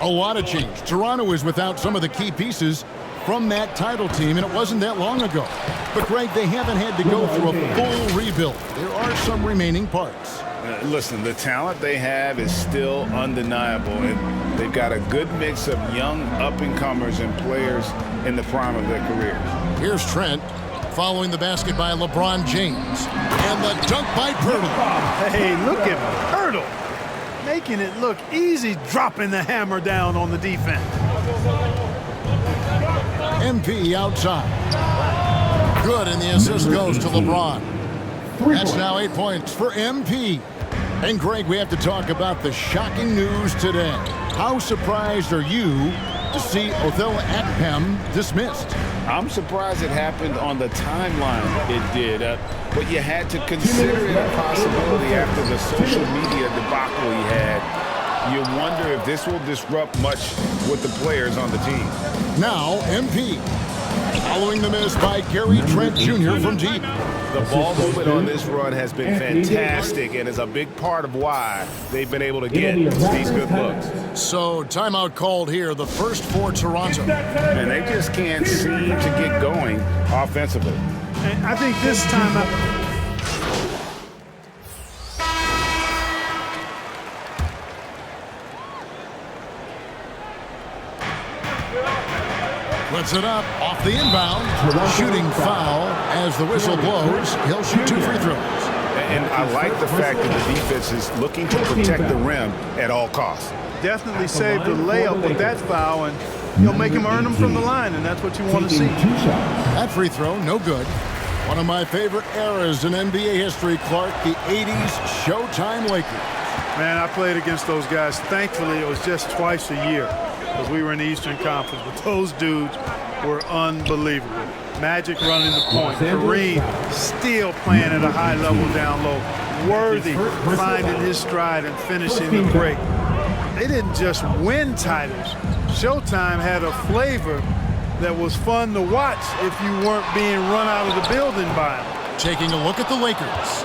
A lot of change. Toronto is without some of the key pieces from that title team, and it wasn't that long ago. But, Greg, they haven't had to go through a full rebuild. There are some remaining parts. Listen, the talent they have is still undeniable, and they've got a good mix of young up-and-comers and players in the prime of their careers. Here's Trent following the basket by LeBron James. And the dunk by Pirtle. Hey, look at Pirtle. Making it look easy, dropping the hammer down on the defense. MP outside. Good, and the assist goes to LeBron. That's now 8 points for MP. And, Greg, we have to talk about the shocking news today. How surprised are you to see Othello Akpem dismissed? I'm surprised it happened on the timeline it did, but you had to consider it a possibility after the social media debacle he had. You wonder if this will disrupt much with the players on the team. Now, MP, following the miss by Gary Trent Jr. from deep. The ball movement on this run has been fantastic and is a big part of why they've been able to get these good looks. So, timeout called here, the first for Toronto. And they just can't seem to get going offensively. And I think this timeout... Puts it up off the inbound. Shooting foul as the whistle blows. He'll shoot 2 free throws. And I like the fact that the defense is looking to protect the rim at all costs. Definitely saved the layup with that foul, and you'll make him earn them from the line, and that's what you want to see. That free throw, no good. One of my favorite eras in NBA history, Clark, the 80s Showtime Lakers. Man, I played against those guys. Thankfully, it was just twice a year because we were in the Eastern Conference, but those dudes were unbelievable. Magic running the point. Kareem still playing at a high level down low. Worthy finding his stride and finishing the break. they didn't just win titles. Showtime had a flavor that was fun to watch if you weren't being run out of the building by them. Taking a look at the Lakers.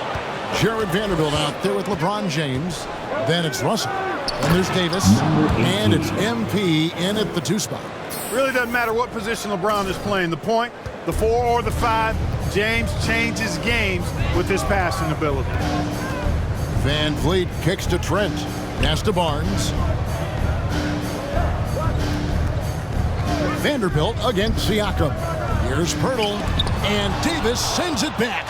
Jared Vanderbilt out there with LeBron James. Then it's Russell. And there's Davis. And it's MP in at the 2 spot. Really doesn't matter what position LeBron is playing, the point, the 4 or the 5, James changes games with his passing ability. Van Vliet kicks to Trent. Pass to Barnes. Vanderbilt against Siakam. Here's Pirtle. And Davis sends it back.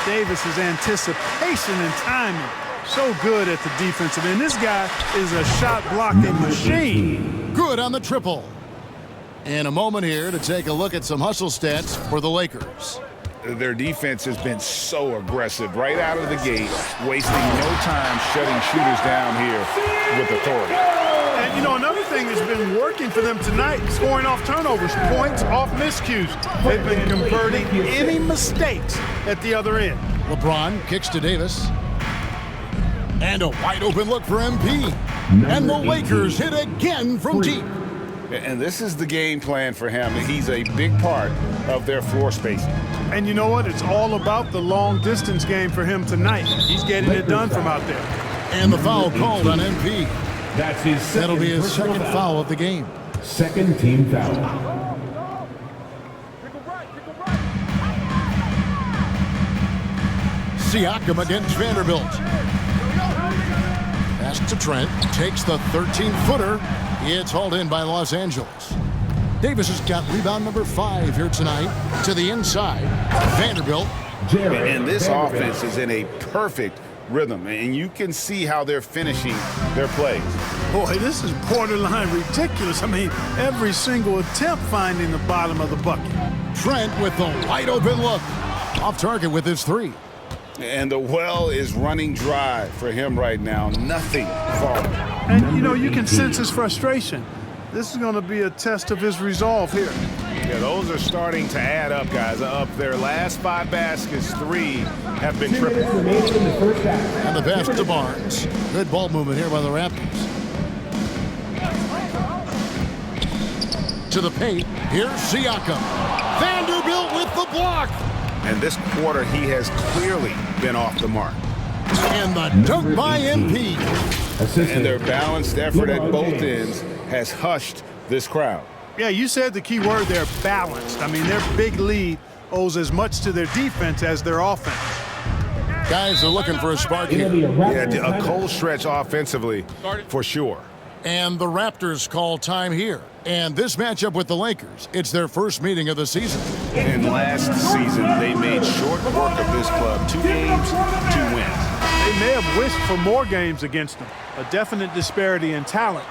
Davis's anticipation and timing, so good at the defensive end. This guy is a shot blocking machine. Good on the triple. And a moment here to take a look at some hustle stats for the Lakers. Their defense has been so aggressive right out of the gate, wasting no time shutting shooters down here with authority. And, you know, another thing that's been working for them tonight, scoring off turnovers, points off miscues. They've been converting any mistakes at the other end. LeBron kicks to Davis. And a wide open look for MP. And the Lakers hit again from deep. And this is the game plan for him. He's a big part of their floor spacing. And you know what? It's all about the long distance game for him tonight. He's getting it done from out there. And the foul called on MP. That's his That'll be his second foul of the game. Second team foul. Siakam against Vanderbilt. Pass to Trent. Takes the 13-footer. It's hauled in by Los Angeles. Davis has got rebound number 5 here tonight. To the inside. Vanderbilt. And this offense is in a perfect rhythm, and you can see how they're finishing their plays. Boy, this is borderline ridiculous. I mean, every single attempt finding the bottom of the bucket. Trent with the wide open look. Off target with his 3. And the well is running dry for him right now. Nothing falling. And, you know, you can sense his frustration. This is going to be a test of his resolve here. Yeah, those are starting to add up, guys. Up their last 5 baskets, 3 have been triple. And the pass to Barnes. Good ball movement here by the Raptors. To the paint. Here's Siakam. Vanderbilt with the block. And this quarter, he has clearly been off the mark. And the dunk by MP. And their balanced effort at both ends has hushed this crowd. Yeah, you said the key word there, balanced. I mean, their big lead owes as much to their defense as their offense. Guys are looking for a spark here. Yeah, a cold stretch offensively, for sure. And the Raptors call time here. And this matchup with the Lakers, it's their first meeting of the season. And last season, they made short work of this club. 2 games, 2 wins. They may have wished for more games against them. A definite disparity in talent.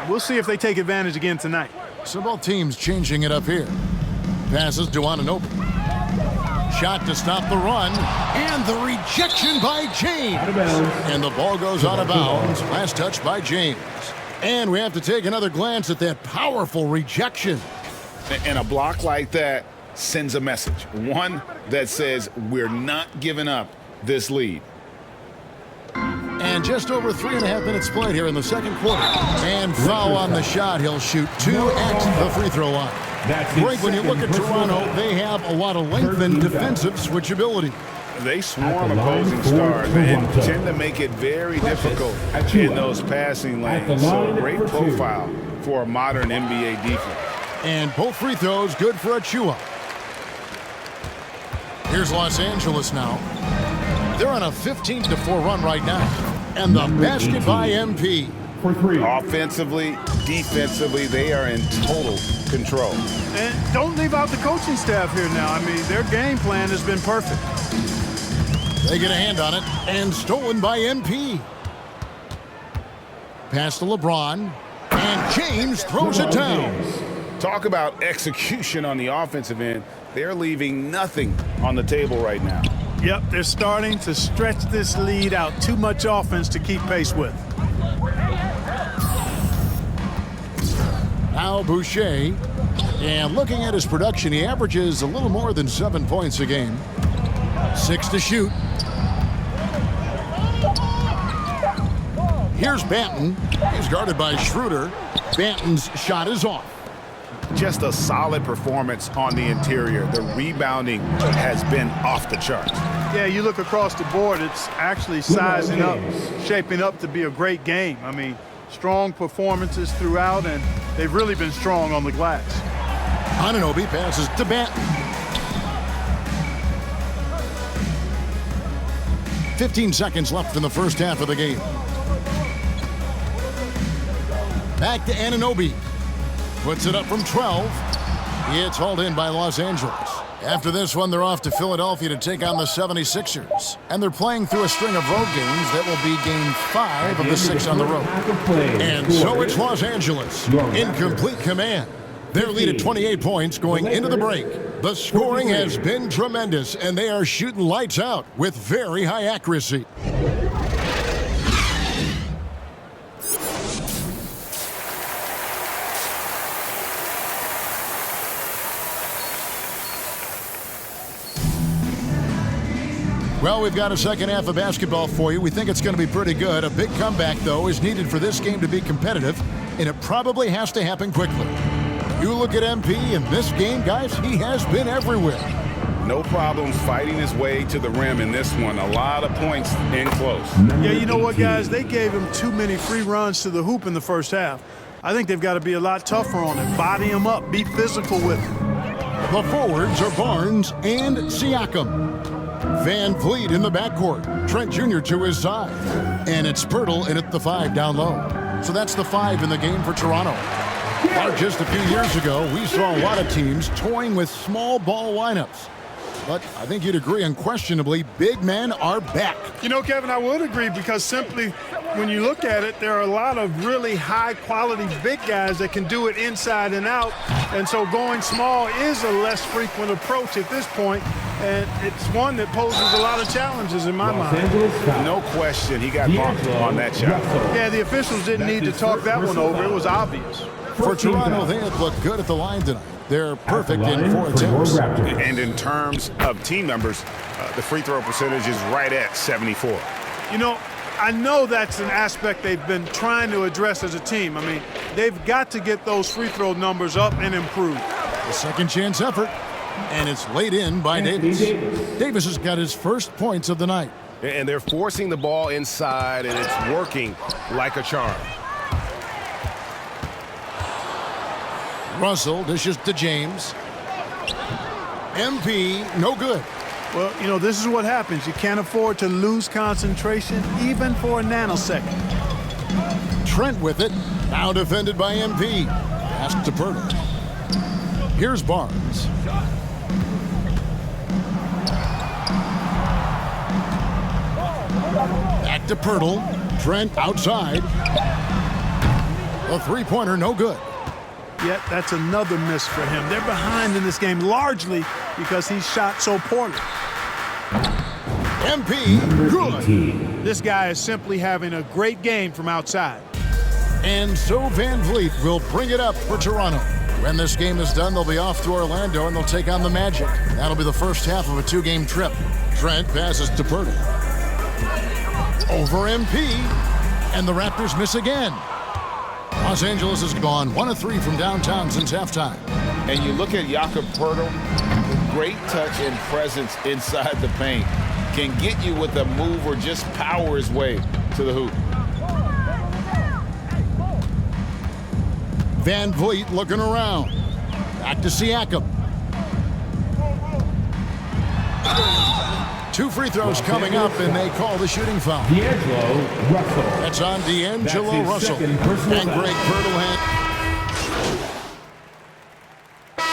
We'll see if they take advantage again tonight. So both teams changing it up here. Passes to Anunoby. Shot to stop the run. And the rejection by James. And the ball goes out of bounds. Last touch by James. And we have to take another glance at that powerful rejection. And a block like that sends a message. One that says we're not giving up this lead. And just over 3.5 minutes played here in the second quarter. And foul on the shot. He'll shoot 2 at the free throw line. Greg, when you look at Toronto, they have a lot of length and defensive switchability. They swarm opposing stars and tend to make it very difficult in those passing lanes. So a great profile for a modern NBA defense. And both free throws good for Achua. Here's Los Angeles now. They're on a 15-4 run right now. And the basket by MP. Offensively, defensively, they are in total control. And don't leave out the coaching staff here now. I mean, their game plan has been perfect. They get a hand on it, and stolen by MP. Pass to LeBron, and James throws it down. Talk about execution on the offensive end. They're leaving nothing on the table right now. Yep, they're starting to stretch this lead out. Too much offense to keep pace with. Now Boucher, and looking at his production, he averages a little more than 7 points a game. 6 to shoot. Here's Banton. He's guarded by Schroeder. Banton's shot is off. Just a solid performance on the interior. The rebounding has been off the charts. Yeah, you look across the board, it's actually sizing up, shaping up to be a great game. I mean, strong performances throughout, and they've really been strong on the glass. Anunoby passes to Banton. 15 seconds left in the first half of the game. Back to Anunoby. Puts it up from 12. It's hauled in by Los Angeles. After this one, they're off to Philadelphia to take on the 76ers. And they're playing through a string of road games. That will be game 5 of the 6 on the road. And so it's Los Angeles in complete command. Their lead at 28 points going into the break. The scoring has been tremendous, and they are shooting lights out with very high accuracy. Well, we've got a second half of basketball for you. We think it's going to be pretty good. A big comeback, though, is needed for this game to be competitive, and it probably has to happen quickly. You look at MP in this game, guys, he has been everywhere. No problems fighting his way to the rim in this one. A lot of points in close. Yeah, you know what, guys? They gave him too many free runs to the hoop in the first half. I think they've got to be a lot tougher on him. Body him up. Be physical with him. The forwards are Barnes and Siakam. Van Vliet in the backcourt. Trent Jr. to his side. And it's Pirtle in at the 5 down low. So that's the 5 in the game for Toronto. Now, just a few years ago, we saw a lot of teams toying with small ball lineups. But I think you'd agree, unquestionably, big men are back. You know, Kevin, I would agree because simply when you look at it, there are a lot of really high-quality big guys that can do it inside and out. And so going small is a less frequent approach at this point, and it's one that poses a lot of challenges in my mind. No question, he got bumped on that shot. Yeah, the officials didn't need to talk that one over. It was obvious. For Toronto, they have looked good at the line tonight. They're perfect in 4 attempts. And in terms of team numbers, the free throw percentage is right at 74. You know, I know that's an aspect they've been trying to address as a team. I mean, they've got to get those free throw numbers up and improve. The second chance effort, and it's laid in by Davis. Davis has got his first points of the night. And they're forcing the ball inside, and it's working like a charm. Russell dishes to James. MP, no good. Well, you know, this is what happens. You can't afford to lose concentration even for a nanosecond. Trent with it. Now defended by MP. Pass to Pirtle. Here's Barnes. Back to Pirtle. Trent outside. A three-pointer, no good. Yet that's another miss for him. They're behind in this game largely because he shot so poorly. MP, good. This guy is simply having a great game from outside. And so Van Vliet will bring it up for Toronto. When this game is done, they'll be off to Orlando and they'll take on the Magic. That'll be the first half of a 2-game trip. Trent passes to Pirtle. Over MP, and the Raptors miss again. Los Angeles has gone 1 of 3 from downtown since halftime. And you look at Jakob Pirtle, great touch and presence inside the paint. Can get you with a move or just power his way to the hoop. Van Vliet looking around. Back to Siakam. 2 free throws coming up, and they call the shooting foul. D'Angelo Russell. That's on D'Angelo Russell. And Greg Pirtle had.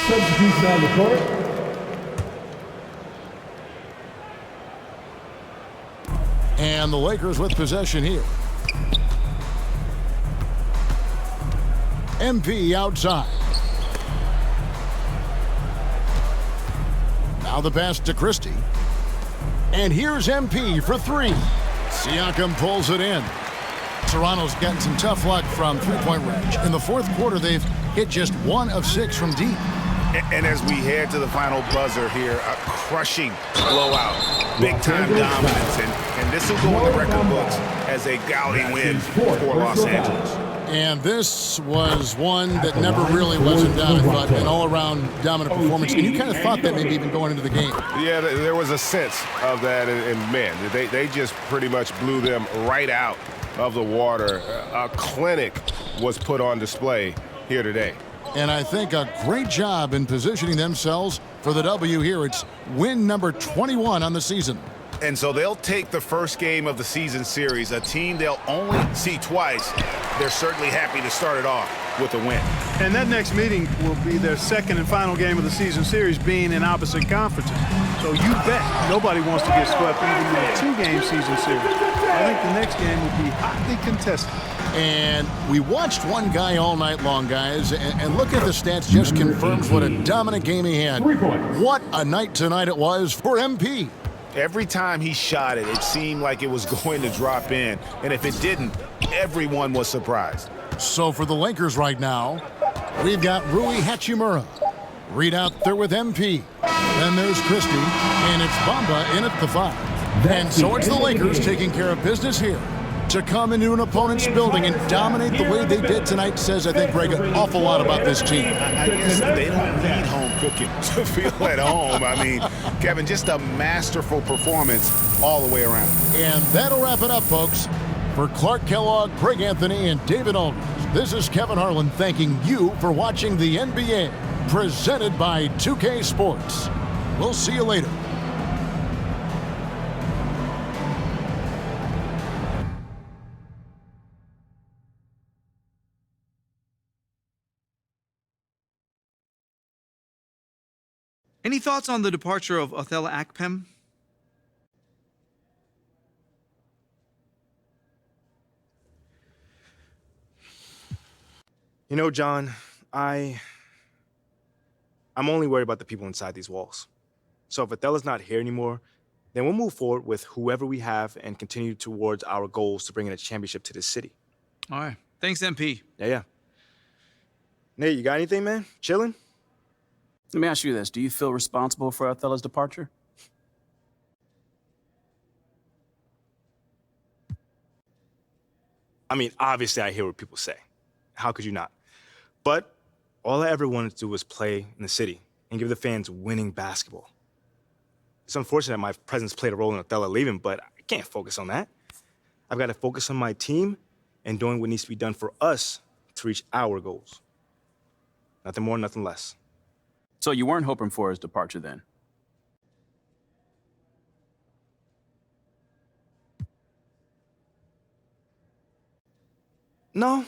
Substitution on the court. And the Lakers with possession here. MP outside. Now the pass to Christie. And here's MP for 3. Siakam pulls it in. Toronto's gotten some tough luck from three-point range. In the fourth quarter, they've hit just 1 of 6 from deep. And as we head to the final buzzer here, a crushing blowout. Big-time dominance. And and this will go in the record books as a gaudy win for Los Angeles. And this was one that never really was in doubt, but an all-around dominant performance. And you kind of thought that maybe even going into the game. Yeah, there was a sense of that, and man, they just pretty much blew them right out of the water. A clinic was put on display here today. And I think a great job in positioning themselves for the W here. It's win number 21 on the season. And so they'll take the first game of the season series, a team they'll only see twice. They're certainly happy to start it off with a win. And that next meeting will be their second and final game of the season series, being in opposite conferences. So you bet nobody wants to get swept even in a two-game season series. I think the next game will be hotly contested. And we watched one guy all night long, guys, and look at the stats, just confirms what a dominant game he had. What a night tonight it was for MP. Every time he shot it, it seemed like it was going to drop in. And if it didn't, everyone was surprised. So for the Lakers right now, we've got Rui Hachimura. Reed out there with MP. Then there's Christie, and it's Bamba in at the 5. And so it's the Lakers taking care of business here. To come into an opponent's building and dominate the way they did tonight says, I think, Greg, an awful lot about this team. I guess they don't need home cooking to feel at home. I mean, Kevin, just a masterful performance all the way around. And that'll wrap it up, folks. For Clark Kellogg, Craig Anthony, and David Aldridge, this is Kevin Harlan thanking you for watching the NBA, presented by 2K Sports. We'll see you later. Any thoughts on the departure of Othello Akpem? You know, John, I'm only worried about the people inside these walls. So if Othello's not here anymore, then we'll move forward with whoever we have and continue towards our goals to bring in a championship to this city. All right. Thanks, MP. Yeah. Nate, you got anything, man? Chilling? Let me ask you this. Do you feel responsible for Othello's departure? I mean, obviously I hear what people say. How could you not? But all I ever wanted to do was play in the city and give the fans winning basketball. It's unfortunate that my presence played a role in Othello leaving, but I can't focus on that. I've got to focus on my team and doing what needs to be done for us to reach our goals. Nothing more, nothing less. So you weren't hoping for his departure then? No.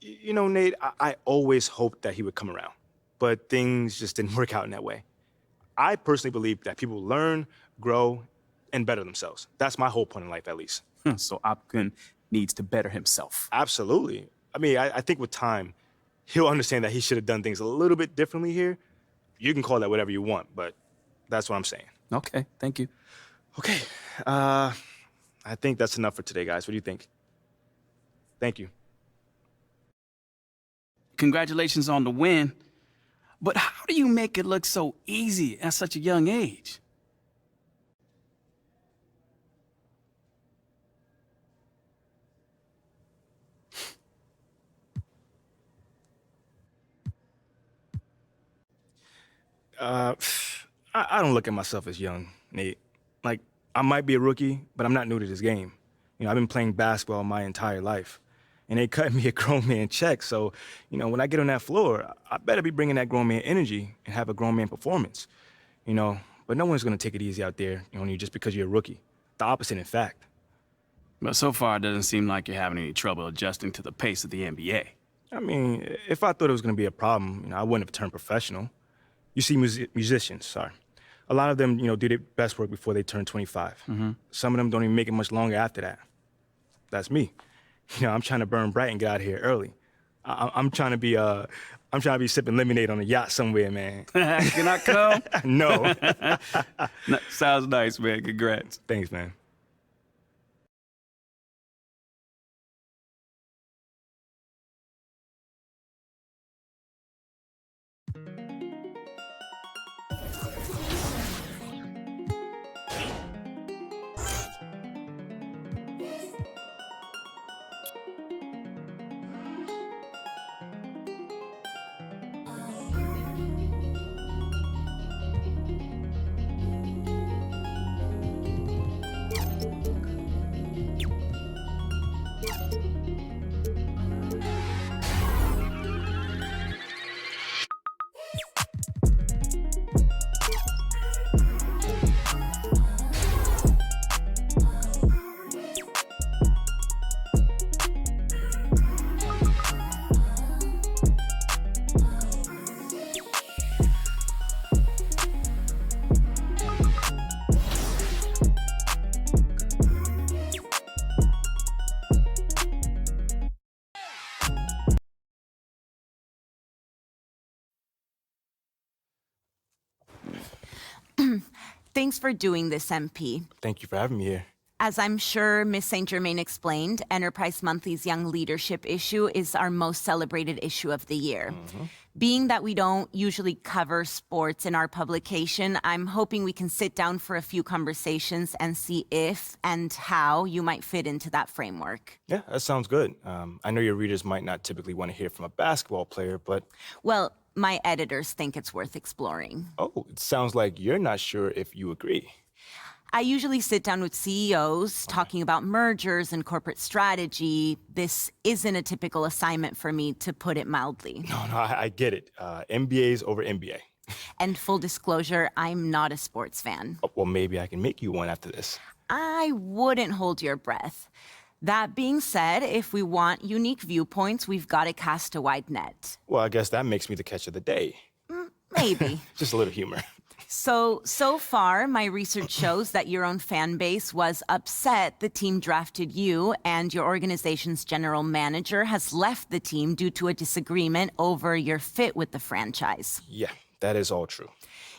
You know, Nate, I always hoped that he would come around, but things just didn't work out in that way. I personally believe that people learn, grow, and better themselves. That's my whole point in life, at least. So Akpem needs to better himself. Absolutely. I mean, I think with time, he'll understand that he should have done things a little bit differently here. You can call that whatever you want, but that's what I'm saying. Okay, thank you. Okay, I think that's enough for today, guys. What do you think? Thank you. Congratulations on the win. But how do you make it look so easy at such a young age? I don't look at myself as young, Nate. Like, I might be a rookie, but I'm not new to this game. You know, I've been playing basketball my entire life. And they cut me a grown man check, so, you know, when I get on that floor, I better be bringing that grown man energy and have a grown man performance. You know, but no one's gonna take it easy out there on you just because you're a rookie. The opposite, in fact. But so far, it doesn't seem like you're having any trouble adjusting to the pace of the NBA. I mean, if I thought it was gonna be a problem, you know, I wouldn't have turned professional. You see musicians, a lot of them, you know, do their best work before they turn 25. Mm-hmm. Some of them don't even make it much longer after that. That's me. You know, I'm trying to burn bright and get out of here early. I'm trying to be sipping lemonade on a yacht somewhere, man. Can I come? No. Sounds nice, man. Congrats. Thanks, man. Thanks for doing this, MP. Thank you for having me here. As I'm sure Miss St. Germain explained, Enterprise Monthly's Young Leadership issue is our most celebrated issue of the year. Being that we don't usually cover sports in our publication, I'm hoping we can sit down for a few conversations and see if and how you might fit into that framework. Yeah, that sounds good. I know your readers might not typically want to hear from a basketball player, but... Well, my editors think it's worth exploring. Oh, it sounds like you're not sure if you agree. I usually sit down with CEOs talking about mergers and corporate strategy. This isn't a typical assignment for me, to put it mildly. No, I get it. MBA's over MBA. And full disclosure, I'm not a sports fan. Oh, well, maybe I can make you one after this. I wouldn't hold your breath. That being said, if we want unique viewpoints, we've got to cast a wide net. Well, I guess that makes me the catch of the day. Maybe. Just a little humor. So far, my research shows that your own fan base was upset the team drafted you, and your organization's general manager has left the team due to a disagreement over your fit with the franchise. Yeah, that is all true.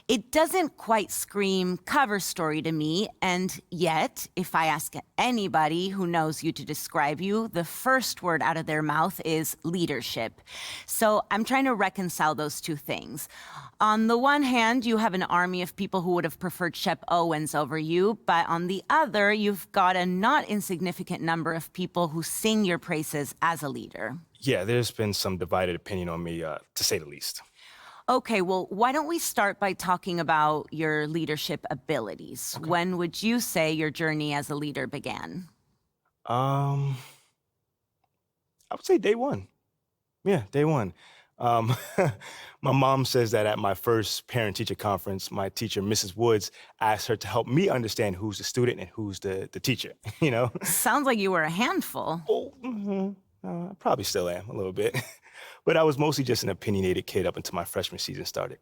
It doesn't quite scream cover story to me, and yet, if I ask anybody who knows you to describe you, the first word out of their mouth is leadership. So I'm trying to reconcile those two things. On the one hand, you have an army of people who would have preferred Shep Owens over you, but on the other, you've got a not insignificant number of people who sing your praises as a leader. Yeah, there's been some divided opinion on me, to say the least. Okay, well, why don't we start by talking about your leadership abilities? Okay. When would you say your journey as a leader began? I would say day one. Yeah, day one. My mom says that at my first parent-teacher conference, my teacher, Mrs. Woods, asked her to help me understand who's the student and who's the teacher, you know? Sounds like you were a handful. Oh, I probably still am, a little bit. But I was mostly just an opinionated kid up until my freshman season started.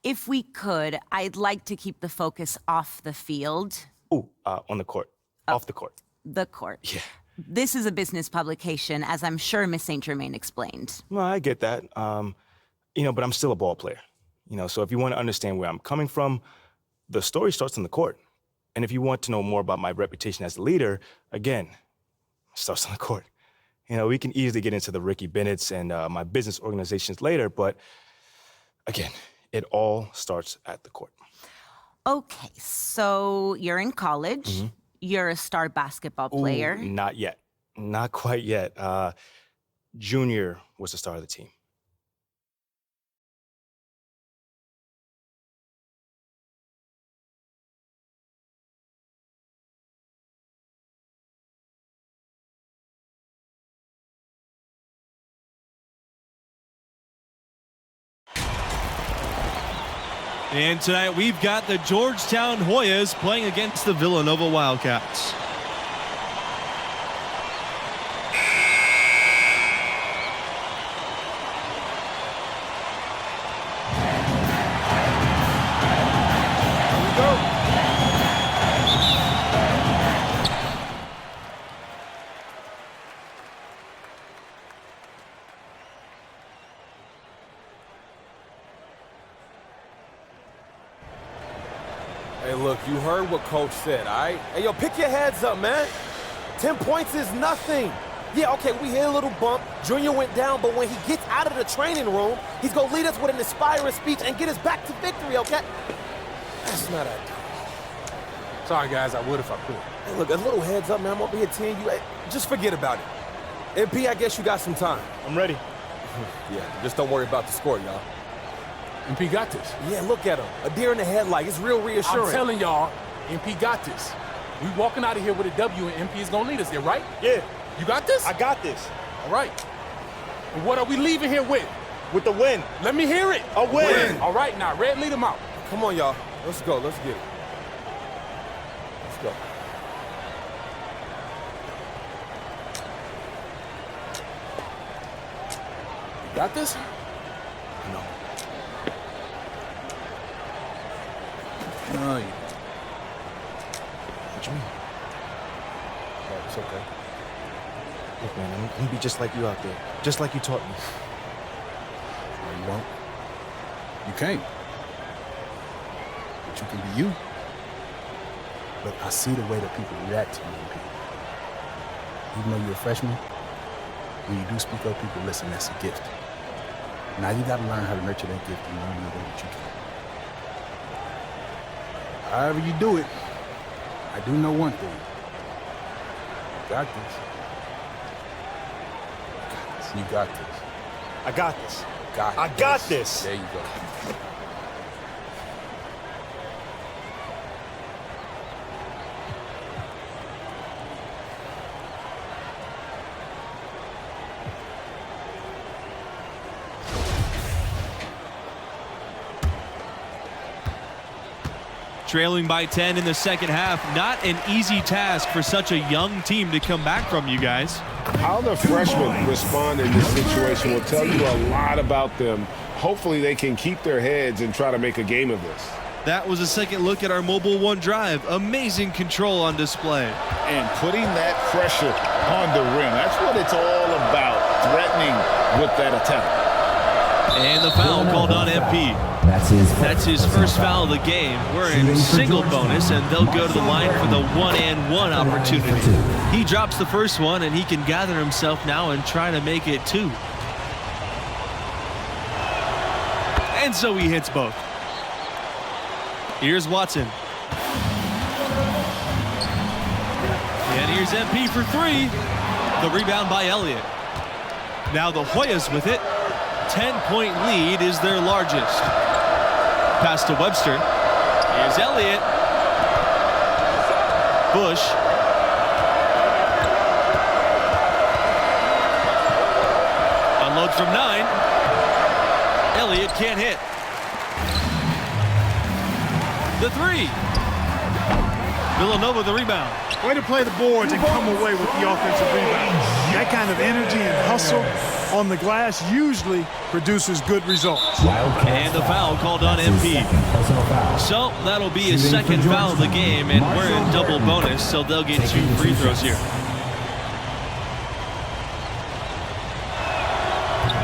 If we could, I'd like to keep the focus off the field. On the court. Off the court. The court. Yeah. This is a business publication, as I'm sure Miss St. Germain explained. Well, I get that. But I'm still a ball player. So if you want to understand where I'm coming from, the story starts on the court. And if you want to know more about my reputation as a leader, again, it starts on the court. We can easily get into the Ricky Bennett's and my business organizations later, but again, it all starts at the court. Okay, so you're in college. Mm-hmm. You're a star basketball player. Not yet. Not quite yet. Junior was the star of the team. And tonight we've got the Georgetown Hoyas playing against the Villanova Wildcats. Hey, look, you heard what Coach said, all right? Hey, yo, pick your heads up, man. 10 points is nothing. Yeah, okay, we hit a little bump. Junior went down, but when he gets out of the training room, he's going to lead us with an inspiring speech and get us back to victory, okay? That's not ideal. Sorry, guys, I would if I could. Hey, look, a little heads up, man. I'm over here telling you, hey, just forget about it. MP, I guess you got some time. I'm ready. Yeah, just don't worry about the score, y'all. MP got this. Yeah, look at him. A deer in the headlight. It's real reassuring. I'm telling y'all, MP got this. We walking out of here with a W, and MP is going to lead us there, right? Yeah. You got this? I got this. All right. And what are we leaving here with? With the win. Let me hear it. A win. All right, now, Red, lead them out. Come on, y'all. Let's go. Let's get it. Let's go. You got this? No. No, you. What you mean? Oh, it's okay. Look, man, I'm gonna be just like you out there. Just like you taught me. No, you won't. You can't. But that you can be you. But I see the way that people react to you, MP. Even though you're a freshman, when you do speak up, people listen. That's a gift. Now you got to learn how to nurture that gift and learn the way that you can. However you do it, I do know one thing. You got this. You got this. I got this. I got this. There you go. Trailing by 10 in the second half. Not an easy task for such a young team to come back from, you guys. How the freshmen respond in this situation will tell you a lot about them. Hopefully they can keep their heads and try to make a game of this. That was a second look at our Mobile One drive. Amazing control on display. And putting that pressure on the rim. That's what it's all about, threatening with that attack. And the foul called on MP. That's his first foul of the game. We're in single bonus, and they'll go to the line for the 1-and-1 opportunity. He drops the first one, and he can gather himself now and try to make it 2. And so he hits both. Here's Watson. And here's MP for 3. The rebound by Elliott. Now the Hoyas with it. 10-point lead is their largest. Pass to Webster. Here's Elliott. Bush. Unload from 9. Elliott can't hit. The 3. Villanova the rebound. Way to play the boards and come away with the offensive rebound. That kind of energy and hustle on the glass usually produces good results. And the foul called on MP. So that'll be his second foul of the game, and we're in double bonus, so they'll get 2 free throws here.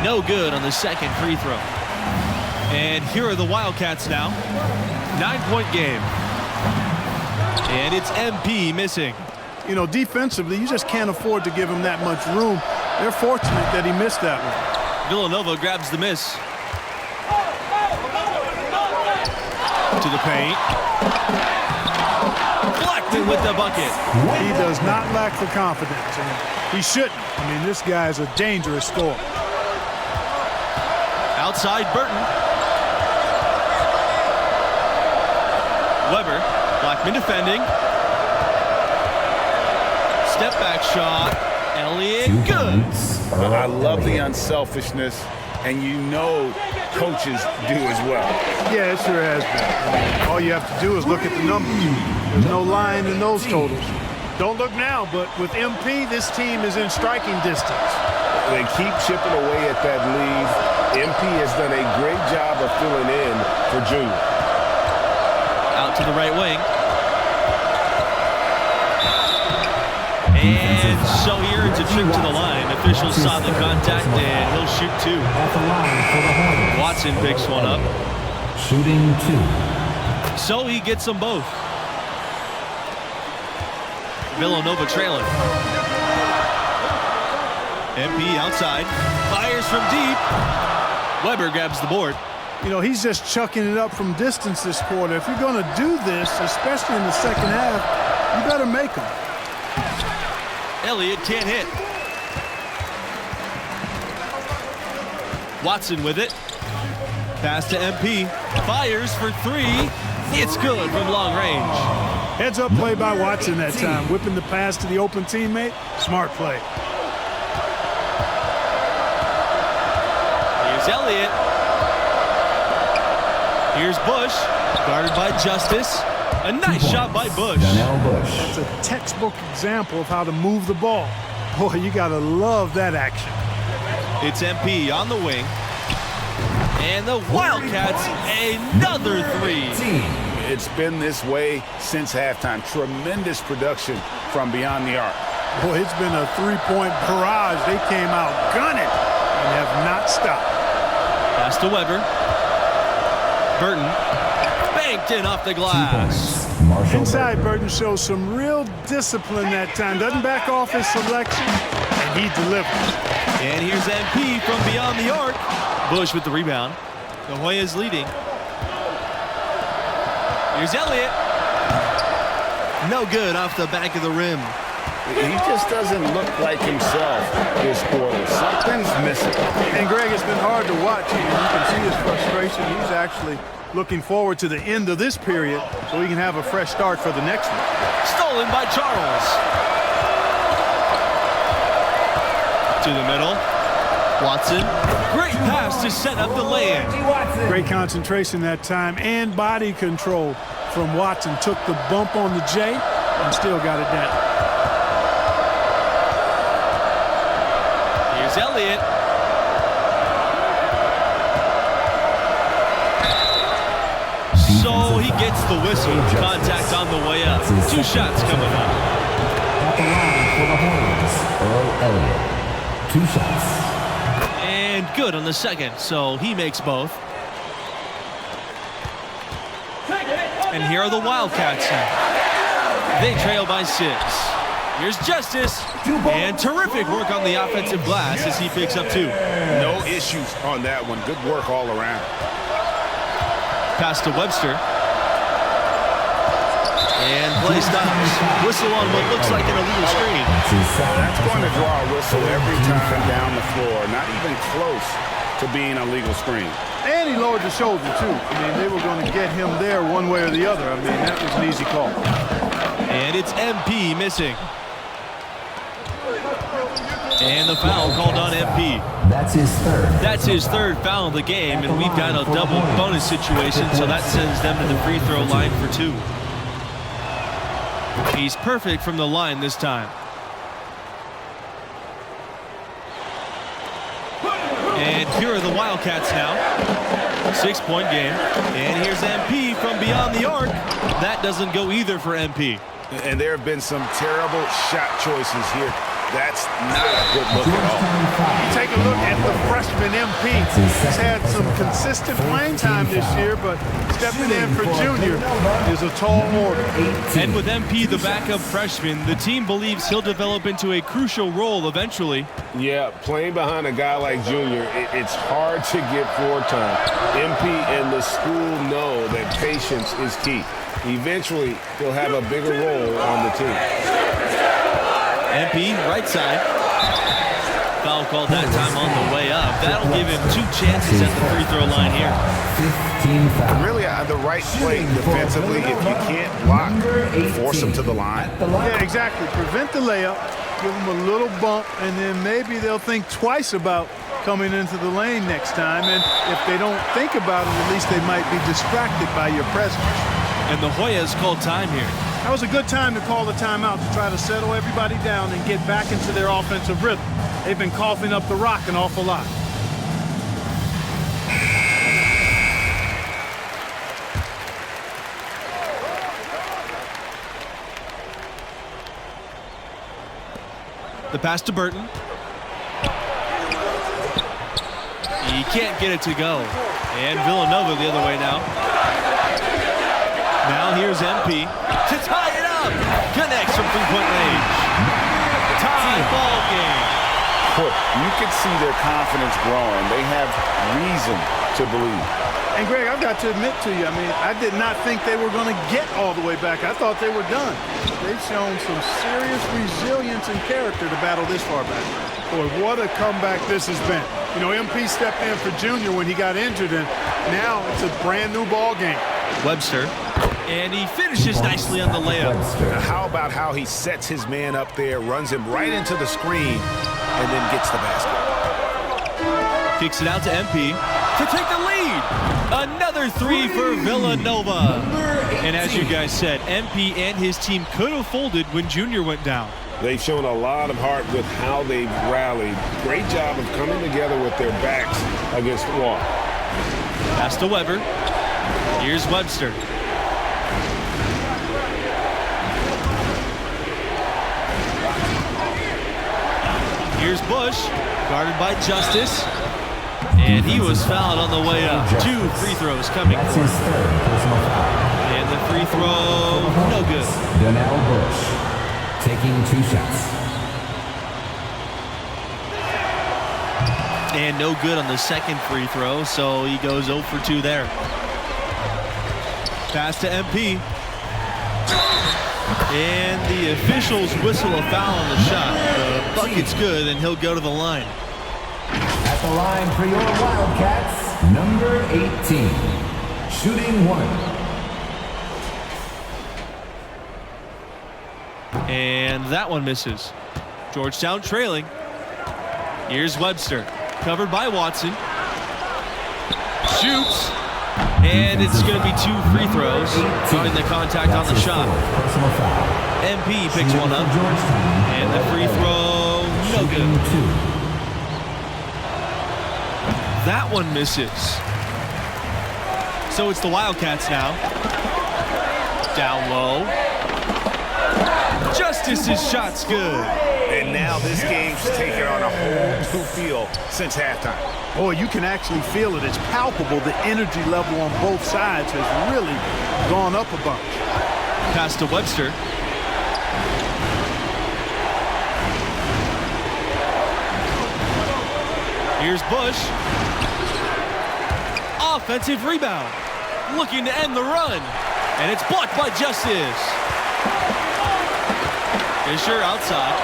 No good on the second free throw. And here are the Wildcats now. 9-point game. And it's MP missing. You know, defensively, you just can't afford to give him that much room. They're fortunate that he missed that one. Villanova grabs the miss. To the paint. Blackman with the bucket. He does not lack the confidence, and he shouldn't. I mean, this guy is a dangerous scorer. Outside Burton. Weber. Blackman defending. Step back shot. Elliott, good. I love the unselfishness, and you know coaches do as well. Yeah, it sure has been. All you have to do is look at the numbers. There's no lying in those totals. Don't look now, but with MP, this team is in striking distance. They keep chipping away at that lead. MP has done a great job of filling in for Junior. Out to the right wing. And so here it's a trip to the line. Officials saw the contact, and he'll shoot 2. Watson picks one up. Shooting 2. So he gets them both. Villanova trailing. MP outside. Fires from deep. Weber grabs the board. You know, he's just chucking it up from distance this quarter. If you're going to do this, especially in the second half, you better make them. Elliott can't hit. Watson with it. Pass to MP. Fires for 3. It's good from long range. Heads up play by Watson that time. Whipping the pass to the open teammate. Smart play. Here's Elliott. Here's Bush. Guarded by Justice. A nice shot by Bush. That's a textbook example of how to move the ball. Boy, you got to love that action. It's MP on the wing. And the Wildcats, another 3. It's been this way since halftime. Tremendous production from beyond the arc. Boy, it's been a 3-point barrage. They came out gunning and have not stopped. Pass to Weber. Burton. banked in off the glass. Inside, Burton shows some real discipline that time. Doesn't back off his selection, and he delivers. And here's MP from beyond the arc. Bush with the rebound. The Hoyas leading. Here's Elliott. No good off the back of the rim. He just doesn't look like himself this quarter. Something's missing. And Greg, it's been hard to watch him. You can see his frustration. He's actually looking forward to the end of this period so he can have a fresh start for the next one. Stolen by Charles. To the middle. Watson. Great pass to set up the lay-in. Great concentration that time and body control from Watson. Took the bump on the J and still got it down. Here's Elliott. So he gets the whistle. Contact on the way up. 2 shots coming up. At the line for the Hornets, Earl Elliott. 2 shots. And good on the second, so he makes both. And here are the Wildcats now. They trail by 6. Here's Justice. And terrific work on the offensive glass as he picks up 2. No issues on that one. Good work all around. Pass to Webster. And play stops. Whistle on what looks like an illegal screen. That's going to draw a whistle every time down the floor. Not even close to being a legal screen. And he lowered the shoulder, too. I mean, they were going to get him there one way or the other. I mean, that was an easy call. And it's MP missing. And the foul called on MP. That's his third. That's his third foul of the game, and we've got a double bonus situation, so that sends them to the free throw line for 2. He's perfect from the line this time. And here are the Wildcats now. 6-point game. And here's MP from beyond the arc. That doesn't go either for MP. And there have been some terrible shot choices here. That's not a good look at all. You take a look at the freshman MP. He's had some consistent playing time this year, but stepping in for junior is a tall order. And with MP, the backup freshman, the team believes he'll develop into a crucial role eventually. Yeah, playing behind a guy like Junior, it's hard to get floor time. MP and the school know that patience is key. Eventually, he'll have a bigger role on the team. MP, right side. Foul called that time on the way up. That'll give him 2 chances at the free throw line here. Really, the right play defensively. If you can't block, force him to the line. Yeah, exactly. Prevent the layup, give them a little bump, and then maybe they'll think twice about coming into the lane next time. And if they don't think about it, at least they might be distracted by your presence. And the Hoyas called time here. That was a good time to call the timeout to try to settle everybody down and get back into their offensive rhythm. They've been coughing up the rock an awful lot. The pass to Burton. He can't get it to go. And Villanova the other way now. Now here's MP to tie it up. Connects from 3-point range. Tie ball game. You can see their confidence growing. They have reason to believe. And Greg, I've got to admit to you, I mean, I did not think they were going to get all the way back. I thought they were done. They've shown some serious resilience and character to battle this far back. Boy, what a comeback this has been. You know, MP stepped in for Junior when he got injured, and now it's a brand new ball game. Webster. And he finishes nicely on the layup. Now, how about how he sets his man up there, runs him right into the screen, and then gets the basket. Kicks it out to MP to take the lead. Another 3 for Villanova. And as you guys said, MP and his team could have folded when Junior went down. They've shown a lot of heart with how they've rallied. Great job of coming together with their backs against the wall. Pass to Weber. Here's Webster. Here's Bush, guarded by Justice. And he was fouled on the way up. 2 free throws coming That's for his him. third personal foul. And the free throw, no good. Donnell Bush taking 2 shots. And no good on the second free throw, so he goes 0 for 2 there. Pass to MP. And the officials whistle a foul on the shot. The bucket's good, and he'll go to the line. At the line for your Wildcats, number 18, shooting 1. And that one misses. Georgetown trailing. Here's Webster. Covered by Watson. Shoots. And it's going to be 2 free throws. Running the contact on the shot. Personal foul. MP picks one up. And the free throw, no good. 2. That one misses. So it's the Wildcats now. Down low. Justice's shot's good. And now this game's taken on a whole new feel since halftime. Boy, you can actually feel it. It's palpable. The energy level on both sides has really gone up a bunch. Pass to Webster. Here's Bush. Offensive rebound. Looking to end the run. And it's blocked by Justice. Fisher outside.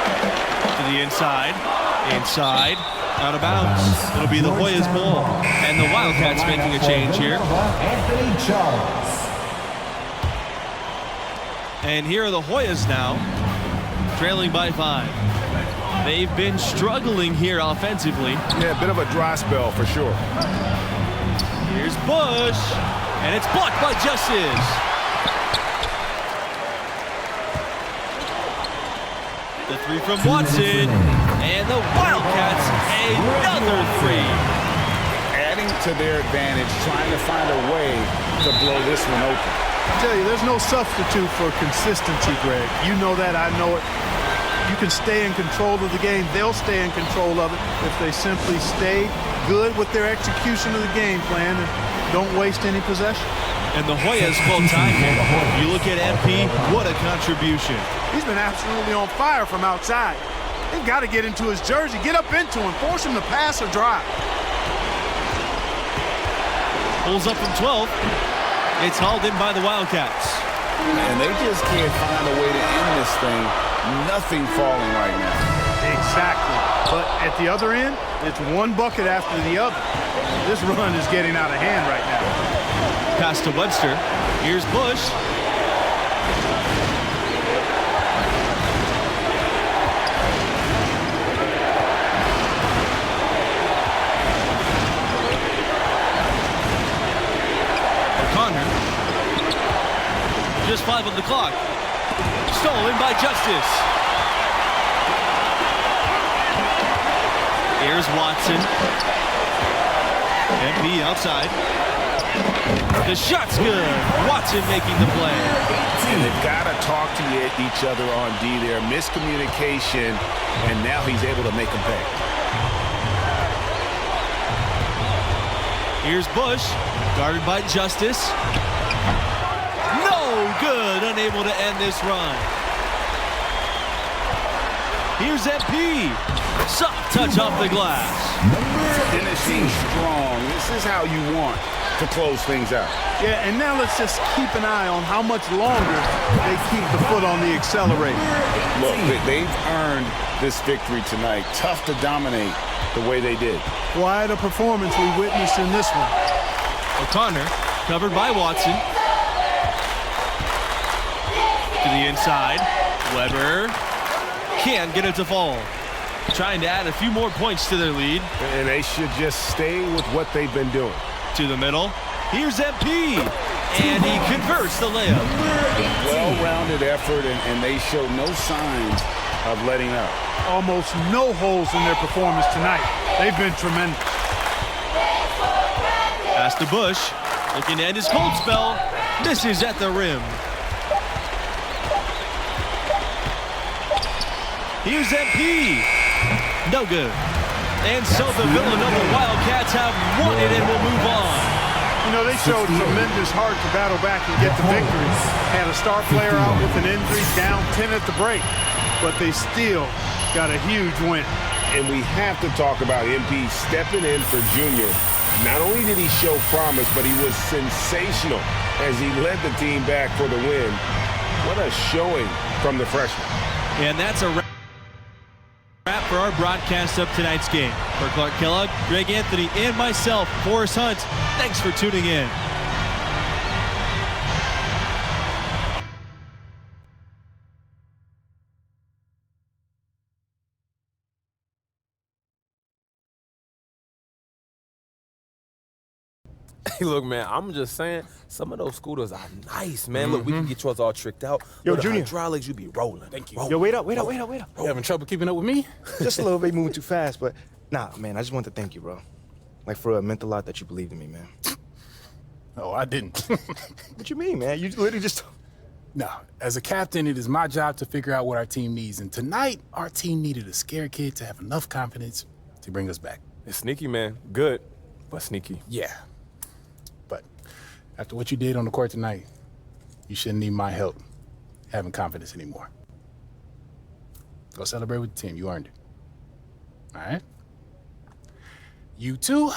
To the inside. Inside. Out of bounds. It'll be the Hoyas ball. And the Wildcats making a change here. Anthony Charles. And here are the Hoyas now. Trailing by 5. They've been struggling here offensively. Yeah, a bit of a dry spell for sure. Here's Bush. And it's blocked by Justice. The 3 from Watson. And the Wildcats another 3. Adding to their advantage, trying to find a way to blow this one open. I tell you, there's no substitute for consistency, Greg. You know that, I know it. You can stay in control of the game. They'll stay in control of it if they simply stay good with their execution of the game plan and don't waste any possession. And the Hoyas full time here. You look at MP, what a contribution. He's been absolutely on fire from outside. They've got to get into his jersey, get up into him, force him to pass or drive. Pulls up from 12. It's hauled in by the Wildcats. And they just can't find a way to end this thing. Nothing falling right now. Exactly. But at the other end, it's one bucket after the other. This run is getting out of hand right now. Pass to Webster. Here's Bush. Just 5 on the clock. Stolen by Justice. Here's Watson. MP outside. The shot's good. Watson making the play. And they've got to talk to each other on D there. Miscommunication, and now he's able to make them pay. Here's Bush, guarded by Justice. Good, unable to end this run. Here's MP. Soft touch off the glass. Finishing strong. This is how you want to close things out. Yeah, and now let's just keep an eye on how much longer they keep the foot on the accelerator. Look, they've earned this victory tonight. Tough to dominate the way they did. Quite a performance we witnessed in this one. O'Connor, covered by Watson. To the inside. Weber can't get it to fall. Trying to add a few more points to their lead. And they should just stay with what they've been doing. To the middle. Here's MP. And he converts the layup. Well-rounded effort, and they show no signs of letting up. Almost no holes in their performance tonight. They've been tremendous. Pass to Bush. Looking to end his cold spell. Misses at the rim. Here's MP. No good. And so the Villanova Wildcats have won it and will move on. You know, they showed tremendous heart to battle back and get the victory. Had a star player out with an injury, down 10 at the break, but they still got a huge win. And we have to talk about MP stepping in for Junior. Not only did he show promise, but he was sensational as he led the team back for the win. What a showing from the freshman. And that's a wrap for our broadcast of tonight's game. For Clark Kellogg, Greg Anthony, and myself, Forrest Hunt, thanks for tuning in. Hey, look, man, I'm just saying, some of those scooters are nice, man. Look, we can get yours all tricked out. Yo, With the Junior. hydraulics, you be rolling. Thank you. Yo, wait up. You having trouble keeping up with me? Just a little bit moving too fast, but nah, man, I just want to thank you, bro. Like, for real, it meant a lot that you believed in me, man. Oh, I didn't. What you mean, man? You literally just... No, as a captain, it is my job to figure out what our team needs. And tonight, our team needed a scared kid to have enough confidence to bring us back. It's sneaky, man. Good, but sneaky. Yeah. But after what you did on the court tonight, you shouldn't need my help having confidence anymore. Go celebrate with the team. You earned it. All right? You too.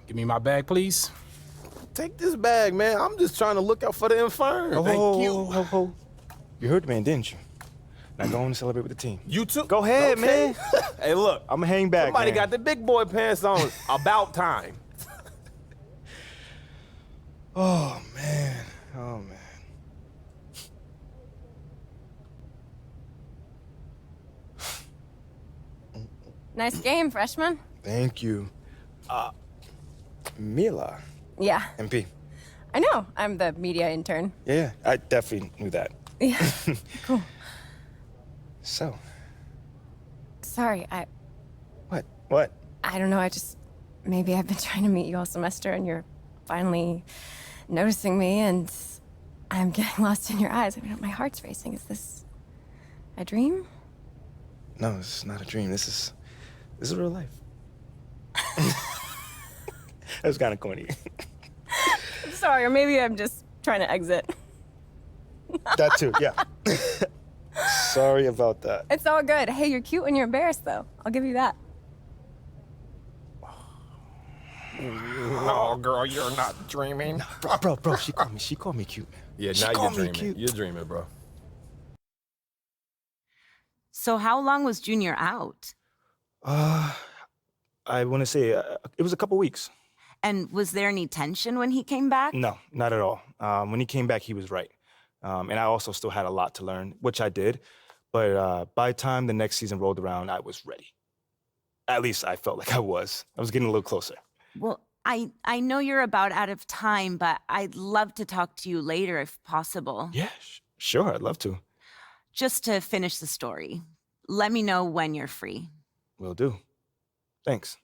Give me my bag, please. Take this bag, man. I'm just trying to look out for the infirm. Thank you. You heard the man, didn't you? Now go on and celebrate with the team. You too? Go ahead, man. Hey, look. I'm gonna hang back, Somebody man. got the big boy pants on. About time. Oh, man. Oh, man. Nice game, freshman. Thank you. Mila. Yeah, MP. I know. I'm the media intern. Yeah, I definitely knew that. Yeah, cool. So, Sorry, what? I don't know. Maybe I've been trying to meet you all semester and you're finally noticing me and I'm getting lost in your eyes. I mean, my heart's racing. Is this a dream? No, this is not a dream. This is real life. That was kind of corny. I'm sorry, or maybe I'm just trying to exit. That too, yeah. Sorry about that. It's all good. Hey, you're cute when you're embarrassed, though. I'll give you that. No, girl, you're not dreaming. Bro, she called me cute. Yeah, She now called you're me dreaming. cute. You're dreaming, bro. So how long was Junior out? I want to say it was a couple weeks. And was there any tension when he came back? No, not at all. When he came back, he was right. And I also still had a lot to learn, which I did. But by the time the next season rolled around, I was ready. At least I felt like I was. I was getting a little closer. Well, I know you're about out of time, but I'd love to talk to you later if possible. Yeah, sure, I'd love to. Just to finish the story. Let me know when you're free. Will do. Thanks.